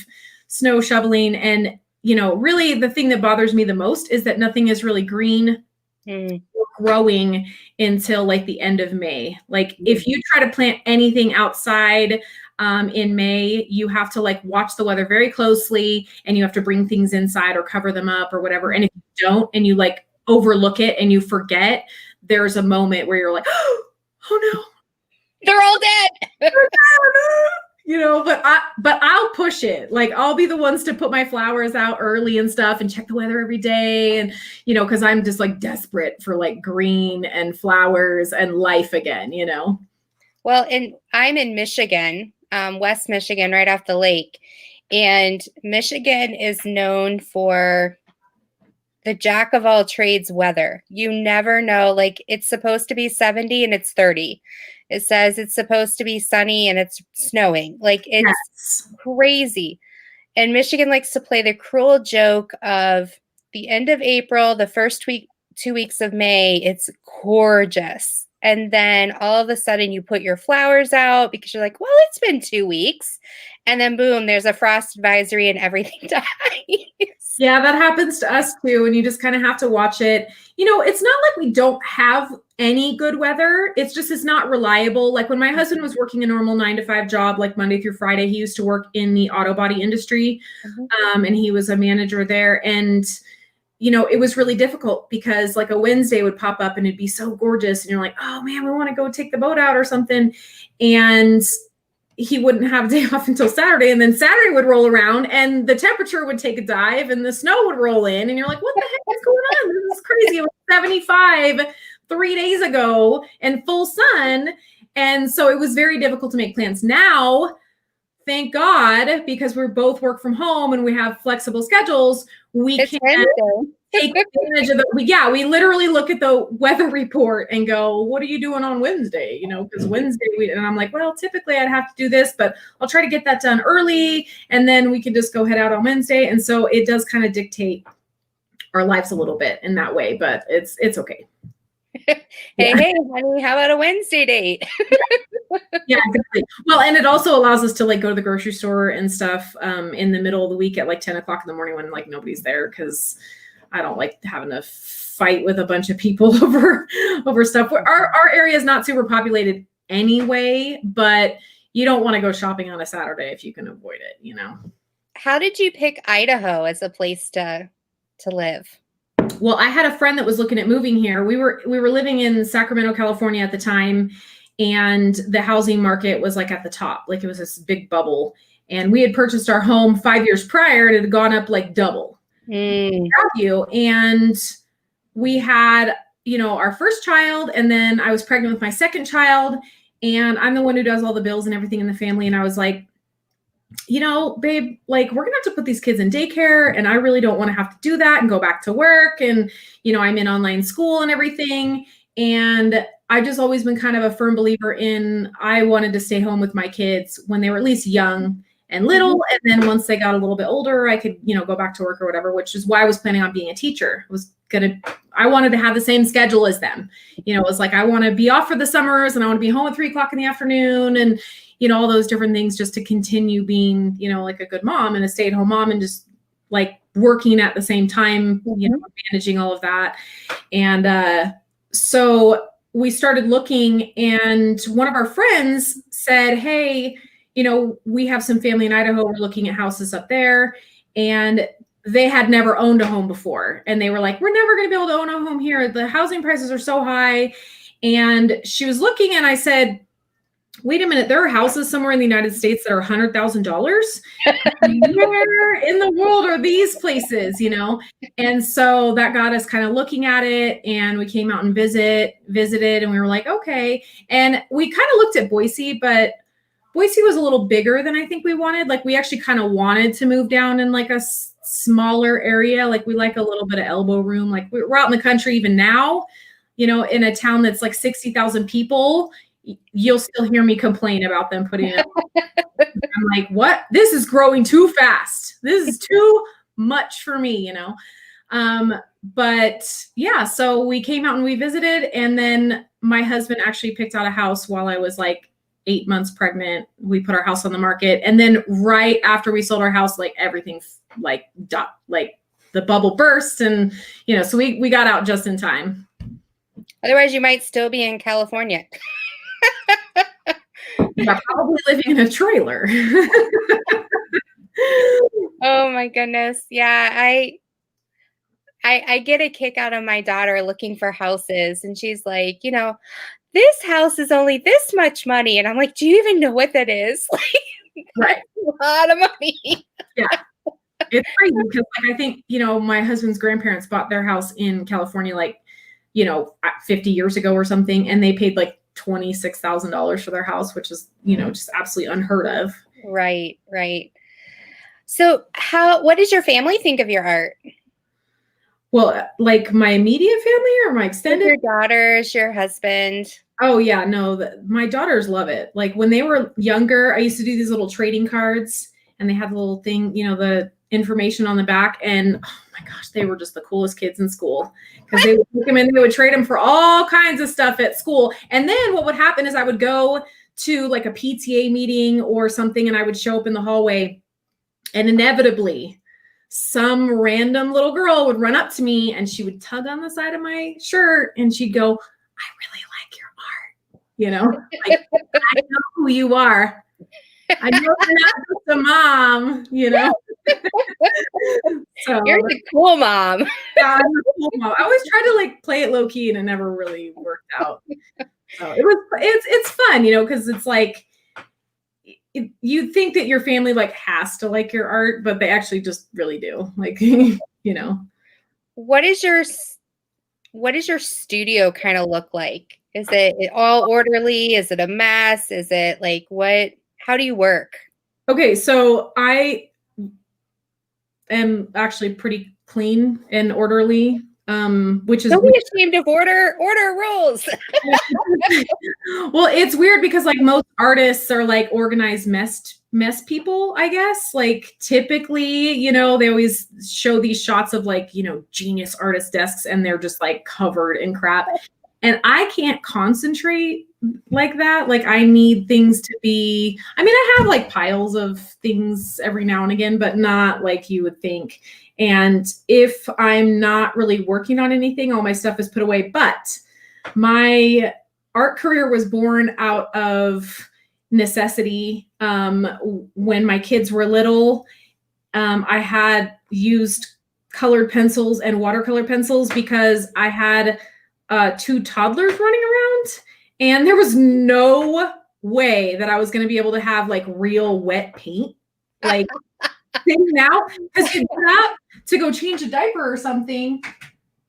snow shoveling, and really the thing that bothers me the most is that nothing is really green or growing until the end of May. If you try to plant anything outside in May, you have to watch the weather very closely, and you have to bring things inside or cover them up or whatever. And if you don't, and you overlook it and you forget, there's a moment where you're like, oh no, they're all dead. But I'll push it. I'll be the ones to put my flowers out early and stuff and check the weather every day. And, cause I'm just desperate for green and flowers and life again, Well, I'm in Michigan, West Michigan, right off the lake. And Michigan is known for the jack of all trades weather. You never know. Like, it's supposed to be 70 and it's 30. It says it's supposed to be sunny and it's snowing. Like, it's Yes. crazy. And Michigan likes to play the cruel joke of the end of April, the first week, 2 weeks of May, it's gorgeous. And then all of a sudden you put your flowers out because you're like, well, it's been 2 weeks. And then boom, there's a frost advisory and everything dies. Yeah, that happens to us too. And you just kind of have to watch it. You know, it's not like we don't have any good weather. It's just, it's not reliable. Like when my husband was working a normal 9-to-5 job, like Monday through Friday, he used to work in the auto body industry. And he was a manager there. And, you know, it was really difficult because like a Wednesday would pop up and it'd be so gorgeous. And you're like, oh man, we want to go take the boat out or something. And he wouldn't have a day off until Saturday. And then Saturday would roll around and the temperature would take a dive and the snow would roll in. And you're like, what the heck is going on? This is crazy. It was 75 3 days ago and full sun. And so it was very difficult to make plans. Now, thank God, because we're both work from home and we have flexible schedules, we can take advantage of it. We literally look at the weather report and go, what are you doing on Wednesday? You know, because Wednesday and I'm like, well, typically I'd have to do this, but I'll try to get that done early and then we can just go head out on Wednesday. And so it does kind of dictate our lives a little bit in that way, but it's okay. Hey, honey, how about a Wednesday date? Yeah, exactly. Well, and it also allows us to like go to the grocery store and stuff in the middle of the week at like 10 o'clock in the morning when like nobody's there, because I don't like having to fight with a bunch of people over stuff. Our area is not super populated anyway, but you don't want to go shopping on a Saturday if you can avoid it, you know. How did you pick Idaho as a place to live? Well, I had a friend that was looking at moving here. We were living in Sacramento, California at the time, and the housing market was like at the top, like it was this big bubble. And we had purchased our home 5 years prior, and it had gone up like double value. And we had, you know, our first child, and then I was pregnant with my second child, and I'm the one who does all the bills and everything in the family. And I was like, you know, babe, like we're gonna have to put these kids in daycare, and I really don't want to have to do that and go back to work. And, you know, I'm in online school and everything. And I've just always been kind of a firm believer in, I wanted to stay home with my kids when they were at least young and little. And then once they got a little bit older, I could, you know, go back to work or whatever, which is why I was planning on being a teacher. I wanted to have the same schedule as them. You know, it was like, I want to be off for the summers and I want to be home at 3 o'clock in the afternoon and, you know, all those different things just to continue being, you know, like a good mom and a stay-at-home mom and just like working at the same time, you know, managing all of that. And so we started looking, and one of our friends said, hey, you know, we have some family in Idaho. We're looking at houses up there. And they had never owned a home before. And they were like, we're never going to be able to own a home here. The housing prices are so high. And she was looking, and I said, wait a minute, there are houses somewhere in the United States that are $100,000. Where in the world are these places, you know? And so that got us kind of looking at it, and we came out and visited, and we were like, okay. And we kind of looked at Boise, but Boise was a little bigger than I think we wanted. Like we actually kind of wanted to move down in like a smaller area. Like we like a little bit of elbow room. Like we're out in the country even now, you know, in a town that's like 60,000 people. You'll still hear me complain about them putting it. I'm like, what? This is growing too fast. This is too much for me, you know? But yeah, so we came out and we visited, and then my husband actually picked out a house while I was like 8 months pregnant. We put our house on the market. And then right after we sold our house, like everything like the bubble burst, and, you know, so we got out just in time. Otherwise you might still be in California. Yeah, probably living in a trailer. Oh my goodness. Yeah. I get a kick out of my daughter looking for houses, and she's like, you know, this house is only this much money. And I'm like, do you even know what that is? Like, right. A lot of money. Yeah. It's crazy because like I think, you know, my husband's grandparents bought their house in California like, you know, 50 years ago or something, and they paid like $26,000 for their house, which is, you know, just absolutely unheard of. Right, right. So what does your family think of your art? Well, like my immediate family or my extended? Your daughters, your husband. Oh yeah, no, my daughters love it. Like when they were younger, I used to do these little trading cards and they had the little thing, you know, the information on the back. And oh my gosh, they were just the coolest kids in school because they would take them and they would trade them for all kinds of stuff at school. And then what would happen is I would go to like a PTA meeting or something and I would show up in the hallway and inevitably some random little girl would run up to me and she would tug on the side of my shirt and she'd go, I really like your art. You know, like, I know who you are. I know you're not just a mom, you know. So, you're the cool mom. Yeah, I'm a cool mom. I always try to like play it low key and it never really worked out. So it's fun, you know, because it's like you think that your family like has to like your art, but they actually just really do. Like, you know. What is your studio kind of look like? Is it all orderly? Is it a mess? Is it like how do you work? Okay, so I am actually pretty clean and orderly, which is don't be ashamed of order rules. Well, it's weird because like most artists are like organized mess people, I guess. Like typically, you know, they always show these shots of like, you know, genius artist desks and they're just like covered in crap. And I can't concentrate like that. Like I need things to be, I mean, I have like piles of things every now and again, but not like you would think. And if I'm not really working on anything, all my stuff is put away. But my art career was born out of necessity. When my kids were little, I had used colored pencils and watercolor pencils because I had 2 toddlers running around and there was no way that I was going to be able to have like real wet paint like now, because you'd get up to go change a diaper or something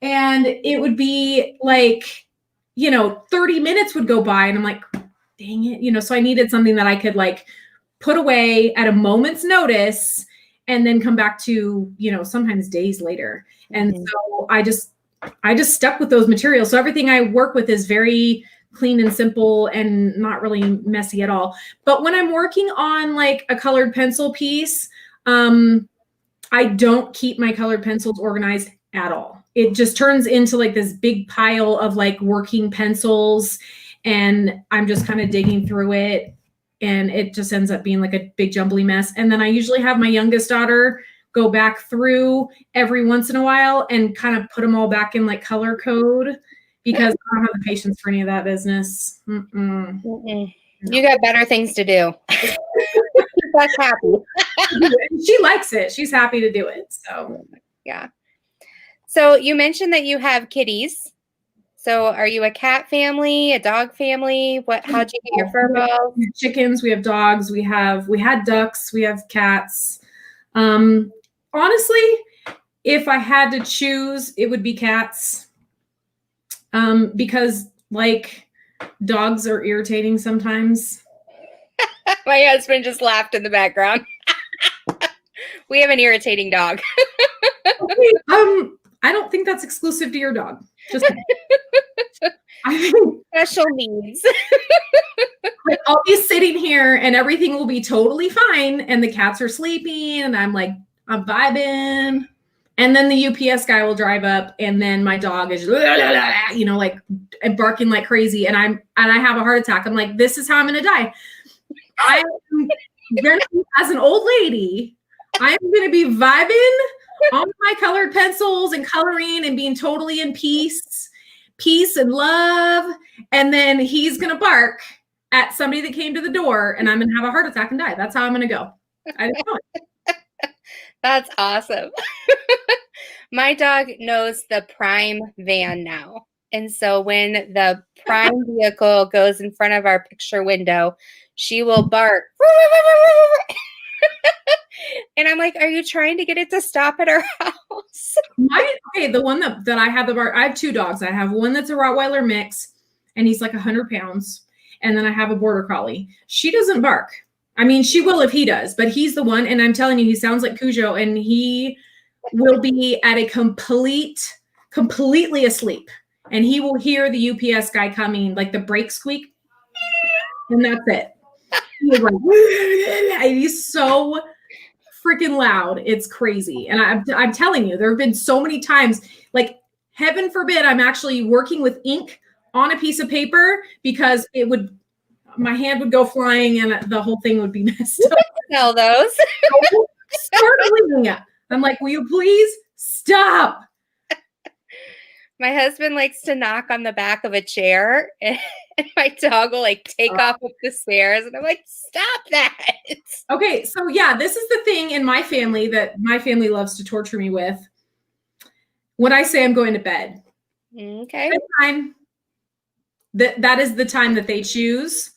and it would be like, you know, 30 minutes would go by and I'm like, dang it, you know, so I needed something that I could like put away at a moment's notice and then come back to, you know, sometimes days later. And so I just stuck with those materials. So everything I work with is very clean and simple and not really messy at all. But when I'm working on like a colored pencil piece, I don't keep my colored pencils organized at all. It just turns into like this big pile of like working pencils and I'm just kind of digging through it and it just ends up being like a big jumbly mess. And then I usually have my youngest daughter go back through every once in a while and kind of put them all back in like color code because I don't have the patience for any of that business. No. You got better things to do. That's happy. She likes it. She's happy to do it. So yeah. So you mentioned that you have kitties. So are you a cat family, a dog family? How'd you get your fur balls? We have chickens, we have dogs, we had ducks, we have cats. Honestly, if I had to choose, it would be cats. Because like dogs are irritating sometimes. My husband just laughed in the background. We have an irritating dog. Okay, I don't think that's exclusive to your dog. Just special needs. I'll be sitting here and everything will be totally fine and the cats are sleeping and I'm vibing. And then the UPS guy will drive up and then my dog is, you know, like barking like crazy. And I have a heart attack. I'm like, this is how I'm going to die. I'm going to be, as an old lady, I'm going to be vibing on my colored pencils and coloring and being totally in peace and love. And then he's going to bark at somebody that came to the door and I'm going to have a heart attack and die. That's how I'm going to go. I don't know. That's awesome. My dog knows the Prime van now. And so when the Prime vehicle goes in front of our picture window, she will bark. And I'm like, are you trying to get it to stop at our house? The one that I have I have 2 dogs. I have one that's a Rottweiler mix and he's like 100 pounds. And then I have a border collie. She doesn't bark. I mean, she will if he does, but he's the one. And I'm telling you, he sounds like Cujo, and he will be at a completely asleep. And he will hear the UPS guy coming, like the brake squeak. And that's it. He's like, he's so freaking loud. It's crazy. And I'm telling you, there have been so many times, like, heaven forbid, I'm actually working with ink on a piece of paper because my hand would go flying and the whole thing would be messed up. Sell those. I'm like, will you please stop? My husband likes to knock on the back of a chair, and my dog will like take off up the stairs, and I'm like, stop that. Okay, so yeah, this is the thing in my family that my family loves to torture me with. When I say I'm going to bed, okay, time, that is the time that they choose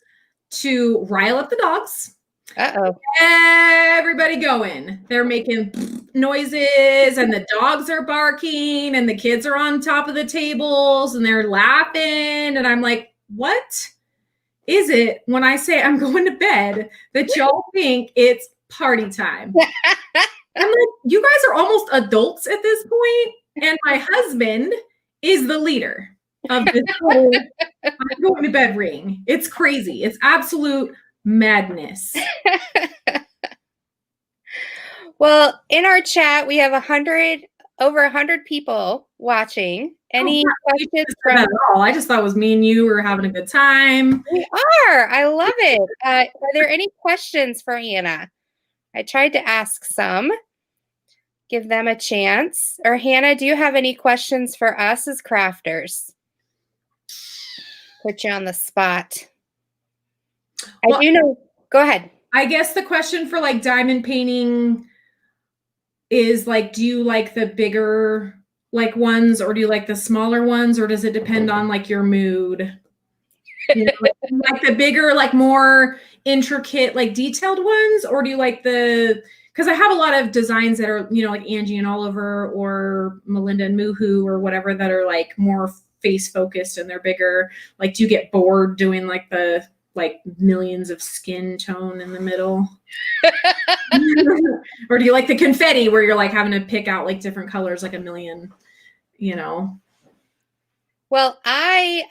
to rile up the dogs. Uh-oh. Everybody going. They're making noises, and the dogs are barking, and the kids are on top of the tables, and they're laughing. And I'm like, what is it when I say I'm going to bed that y'all think it's party time? I'm like, you guys are almost adults at this point, and my husband is the leader of this whole I'm going to bed ring. It's crazy. It's absolute madness. Well, in our chat, we have over 100 people watching. Any questions from at all? I just thought it was me and you were having a good time. We are. I love it. Are there any questions for Hannah? I tried to ask some. Give them a chance. Or Hannah, do you have any questions for us as crafters? Put you on the spot. I do know. Go ahead. I guess the question for like diamond painting is like, do you like the bigger like ones, or do you like the smaller ones, or does it depend on like your mood? You know, like the bigger, like more intricate, like detailed ones, or do you like because I have a lot of designs that are, you know, like Angie and Oliver or Melinda and Moohoo or whatever that are like more face focused and they're bigger. Like, do you get bored doing like the millions of skin tone in the middle? Or do you like the confetti where you're like having to pick out like different colors, like a million, you know? Well, I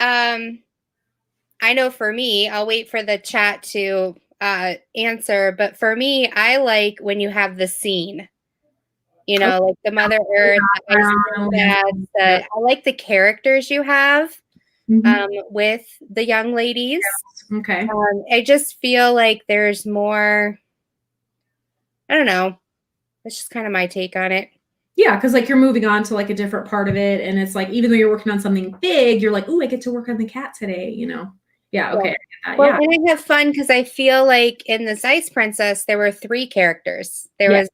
know for me, I'll wait for the chat to answer, but for me, I like when you have the scene, you know, like the Mother Earth, I like the characters you have with the young ladies. Okay. I just feel like there's more, I don't know. That's just kind of my take on it. Yeah, because like you're moving on to like a different part of it. And it's like, even though you're working on something big, you're like, oh, I get to work on the cat today, you know? Yeah, okay. Yeah. Well, and I have fun because I feel like in this Ice Princess, there were 3 characters. There was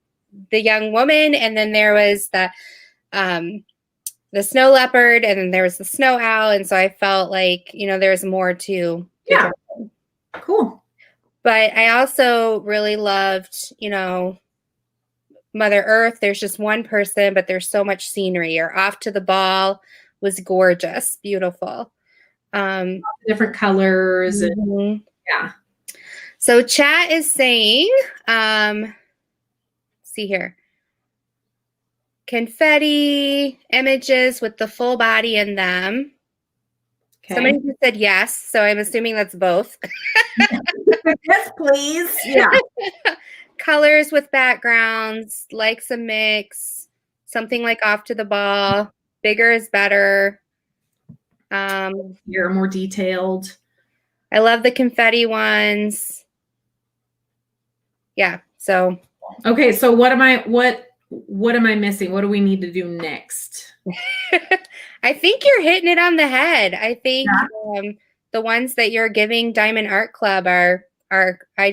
the young woman, and then there was the snow leopard, and then there was the snow owl. And so I felt like, you know, there's more to cool. But I also really loved, you know, Mother Earth. There's just one person, but there's so much scenery. Or Off to the Ball was gorgeous, beautiful. Different colors. And, yeah. So chat is saying, see here, confetti images with the full body in them. Okay. Somebody just said yes, so I'm assuming that's both. Yes, please. Yeah. Colors with backgrounds, likes a mix, something like Off to the Ball. Bigger is better. You're more detailed. I love the confetti ones. Yeah. So. Okay. So what am I missing? What do we need to do next? I think you're hitting it on the head. I think the ones that you're giving Diamond Art Club are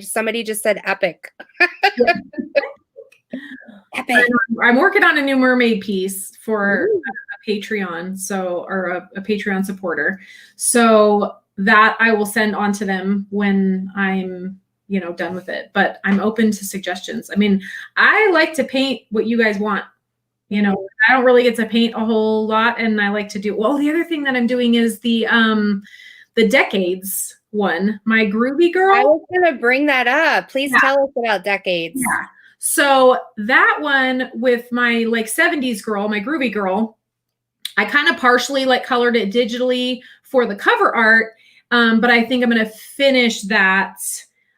somebody just said epic. Epic. I'm working on a new mermaid piece for a Patreon, or a Patreon supporter. So that I will send on to them when I'm, you know, done with it. But I'm open to suggestions. I mean, I like to paint what you guys want. You know, I don't really get to paint a whole lot, and I like to do. Well, the other thing that I'm doing is the the Decades one, my Groovy Girl. I was going to bring that up. Please tell us about Decades. Yeah. So that one with my like 70s girl, my Groovy Girl, I kind of partially like colored it digitally for the cover art. But I think I'm going to finish that.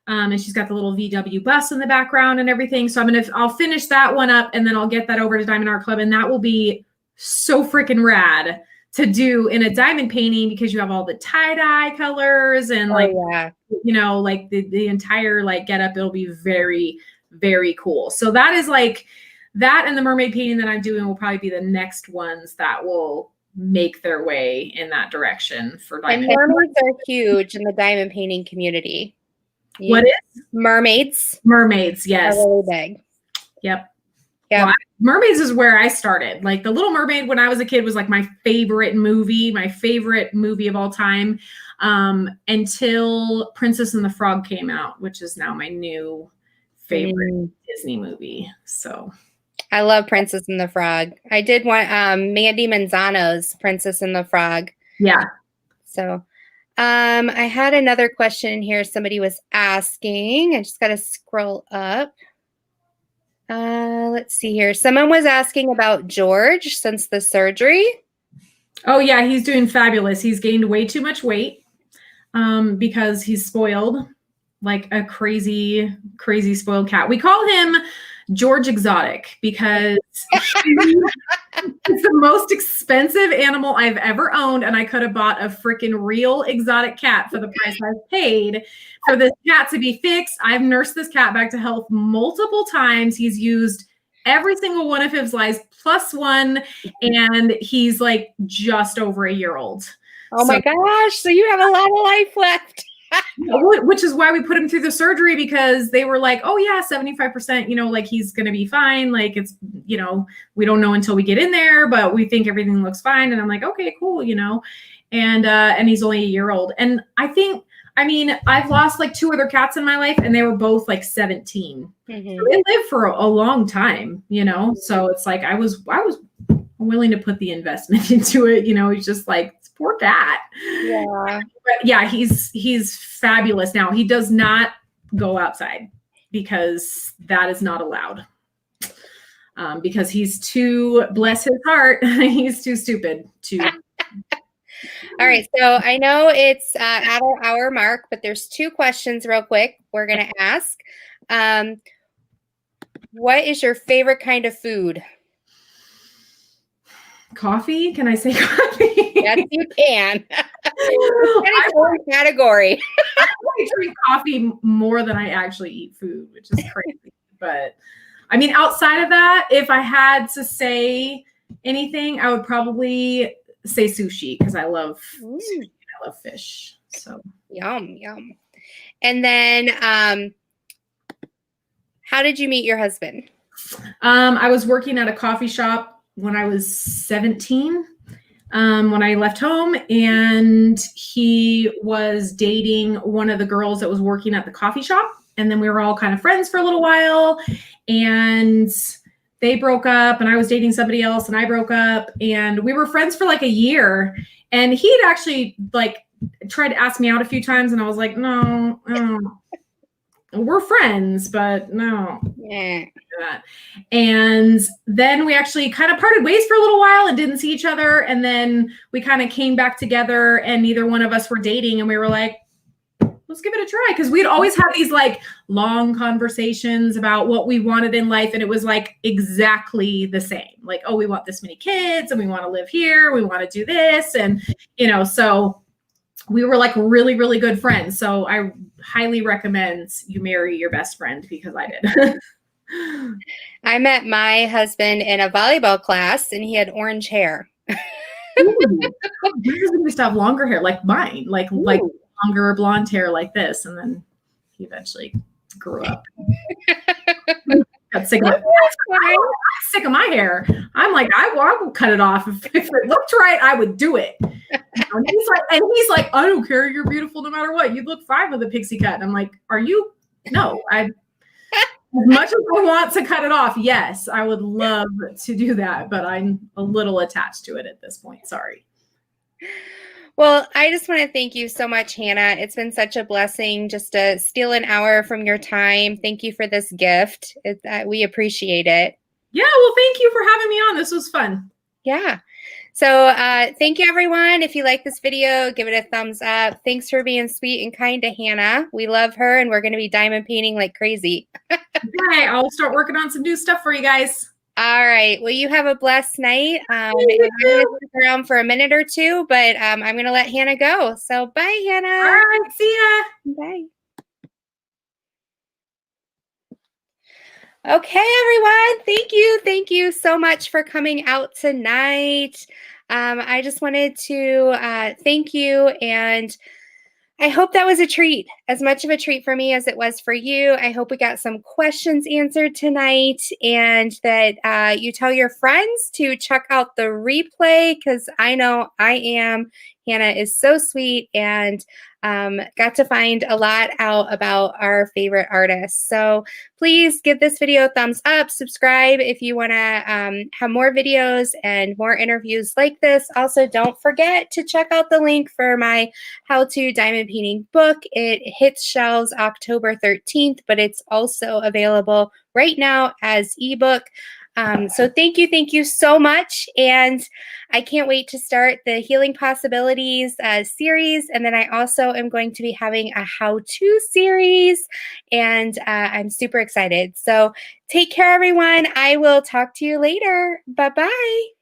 And she's got the little VW bus in the background and everything. So I'll finish that one up, and then I'll get that over to Diamond Art Club. And that will be so freaking rad to do in a diamond painting, because you have all the tie-dye colors and like, you know, like the entire like getup. It'll be very, very cool. So that is like that, and the mermaid painting that I'm doing will probably be the next ones that will make their way in that direction for diamond. And mermaids are huge in the diamond painting community. What is? Mermaids. Mermaids, yes. Are really big. Yep. Yeah. Well, mermaids is where I started. Like The Little Mermaid when I was a kid was like my favorite movie of all time, until Princess and the Frog came out, which is now my new favorite Disney movie. So I love Princess and the Frog. I did want Mandy Manzano's Princess and the Frog. Yeah. So I had another question here. Somebody was asking. I just got to scroll up. Let's see here. Someone was asking about George since the surgery. Oh, yeah. He's doing fabulous. He's gained way too much weight because he's spoiled like a crazy, crazy spoiled cat. We call him George Exotic because it's the most expensive animal I've ever owned, and I could have bought a freaking real exotic cat for the price I paid for this cat to be fixed. I've nursed this cat back to health multiple times. He's used every single one of his lives plus one, and he's like just over a year old. Oh my gosh. So you have a lot of life left. Which is why we put him through the surgery, because they were like, oh yeah, 75%, you know, like he's going to be fine. Like it's, you know, we don't know until we get in there, but we think everything looks fine. And I'm like, okay, cool. You know, and he's only a year old. And I mean, I've lost like 2 other cats in my life, and they were both like 17. Mm-hmm. So they lived for a long time, you know? So it's like, I was willing to put the investment into it. You know, he's just like, poor cat. Yeah. But yeah, he's fabulous now. He does not go outside because that is not allowed. Because he's too, bless his heart, he's too stupid to. All right. So I know it's at our hour mark, but there's 2 questions real quick we're going to ask. What is your favorite kind of food? Coffee? Can I say coffee? Yes, you can. It's a category. I drink coffee more than I actually eat food, which is crazy. But I mean, outside of that, if I had to say anything, I would probably say sushi, because I love sushi. I love fish. So yum. And then how did you meet your husband? I was working at a coffee shop when I was 17, when I left home, and he was dating one of the girls that was working at the coffee shop. And then we were all kind of friends for a little while, and they broke up, and I was dating somebody else, and I broke up, and we were friends for like a year. And he'd actually like tried to ask me out a few times, and I was like, no. We're friends, but no. Yeah. And then we actually kind of parted ways for a little while and didn't see each other. And then we kind of came back together, and neither one of us were dating. And we were like, let's give it a try. Because we'd always had these like long conversations about what we wanted in life. And it was like exactly the same. Like, oh, we want this many kids, and we want to live here. We want to do this. And, you know, so we were like really, really good friends. So I highly recommend you marry your best friend, because I did. I met my husband in a volleyball class, and he had orange hair. Ooh, my husband used to have longer hair like mine, like longer blonde hair like this. And then he eventually grew up. Got sick of sick of my hair. I'm like, I will cut it off. If it looked right, I would do it. And he's like, I don't care. You're beautiful no matter what. You look fine with a pixie cut. And I'm like, are you? No, as much as I want to cut it off, yes, I would love to do that, but I'm a little attached to it at this point. Sorry. Well, I just want to thank you so much, Hannah. It's been such a blessing just to steal an hour from your time. Thank you for this gift. We appreciate it. Yeah, well, thank you for having me on. This was fun. Yeah. So thank you, everyone. If you like this video, give it a thumbs up. Thanks for being sweet and kind to Hannah. We love her, and we're going to be diamond painting like crazy. Okay, I'll start working on some new stuff for you guys. All right. Well, you have a blessed night. I'm going to stick around for a minute or two, but I'm going to let Hannah go. So bye, Hannah. All right. See ya. Bye. Okay, everyone. Thank you. Thank you so much for coming out tonight. I just wanted to thank you, and I hope that was a treat, as much of a treat for me as it was for you. I hope we got some questions answered tonight, and that you tell your friends to check out the replay, because I know I am. Hannah is so sweet, and got to find a lot out about our favorite artists. So please give this video a thumbs up, subscribe if you want to have more videos and more interviews like this. Also, don't forget to check out the link for my How to Diamond Painting book. It hits shelves October 13th, but it's also available right now as ebook. So thank you so much. And I can't wait to start the Healing Possibilities series. And then I also am going to be having a how-to series, and I'm super excited. So take care, everyone. I will talk to you later. Bye-bye.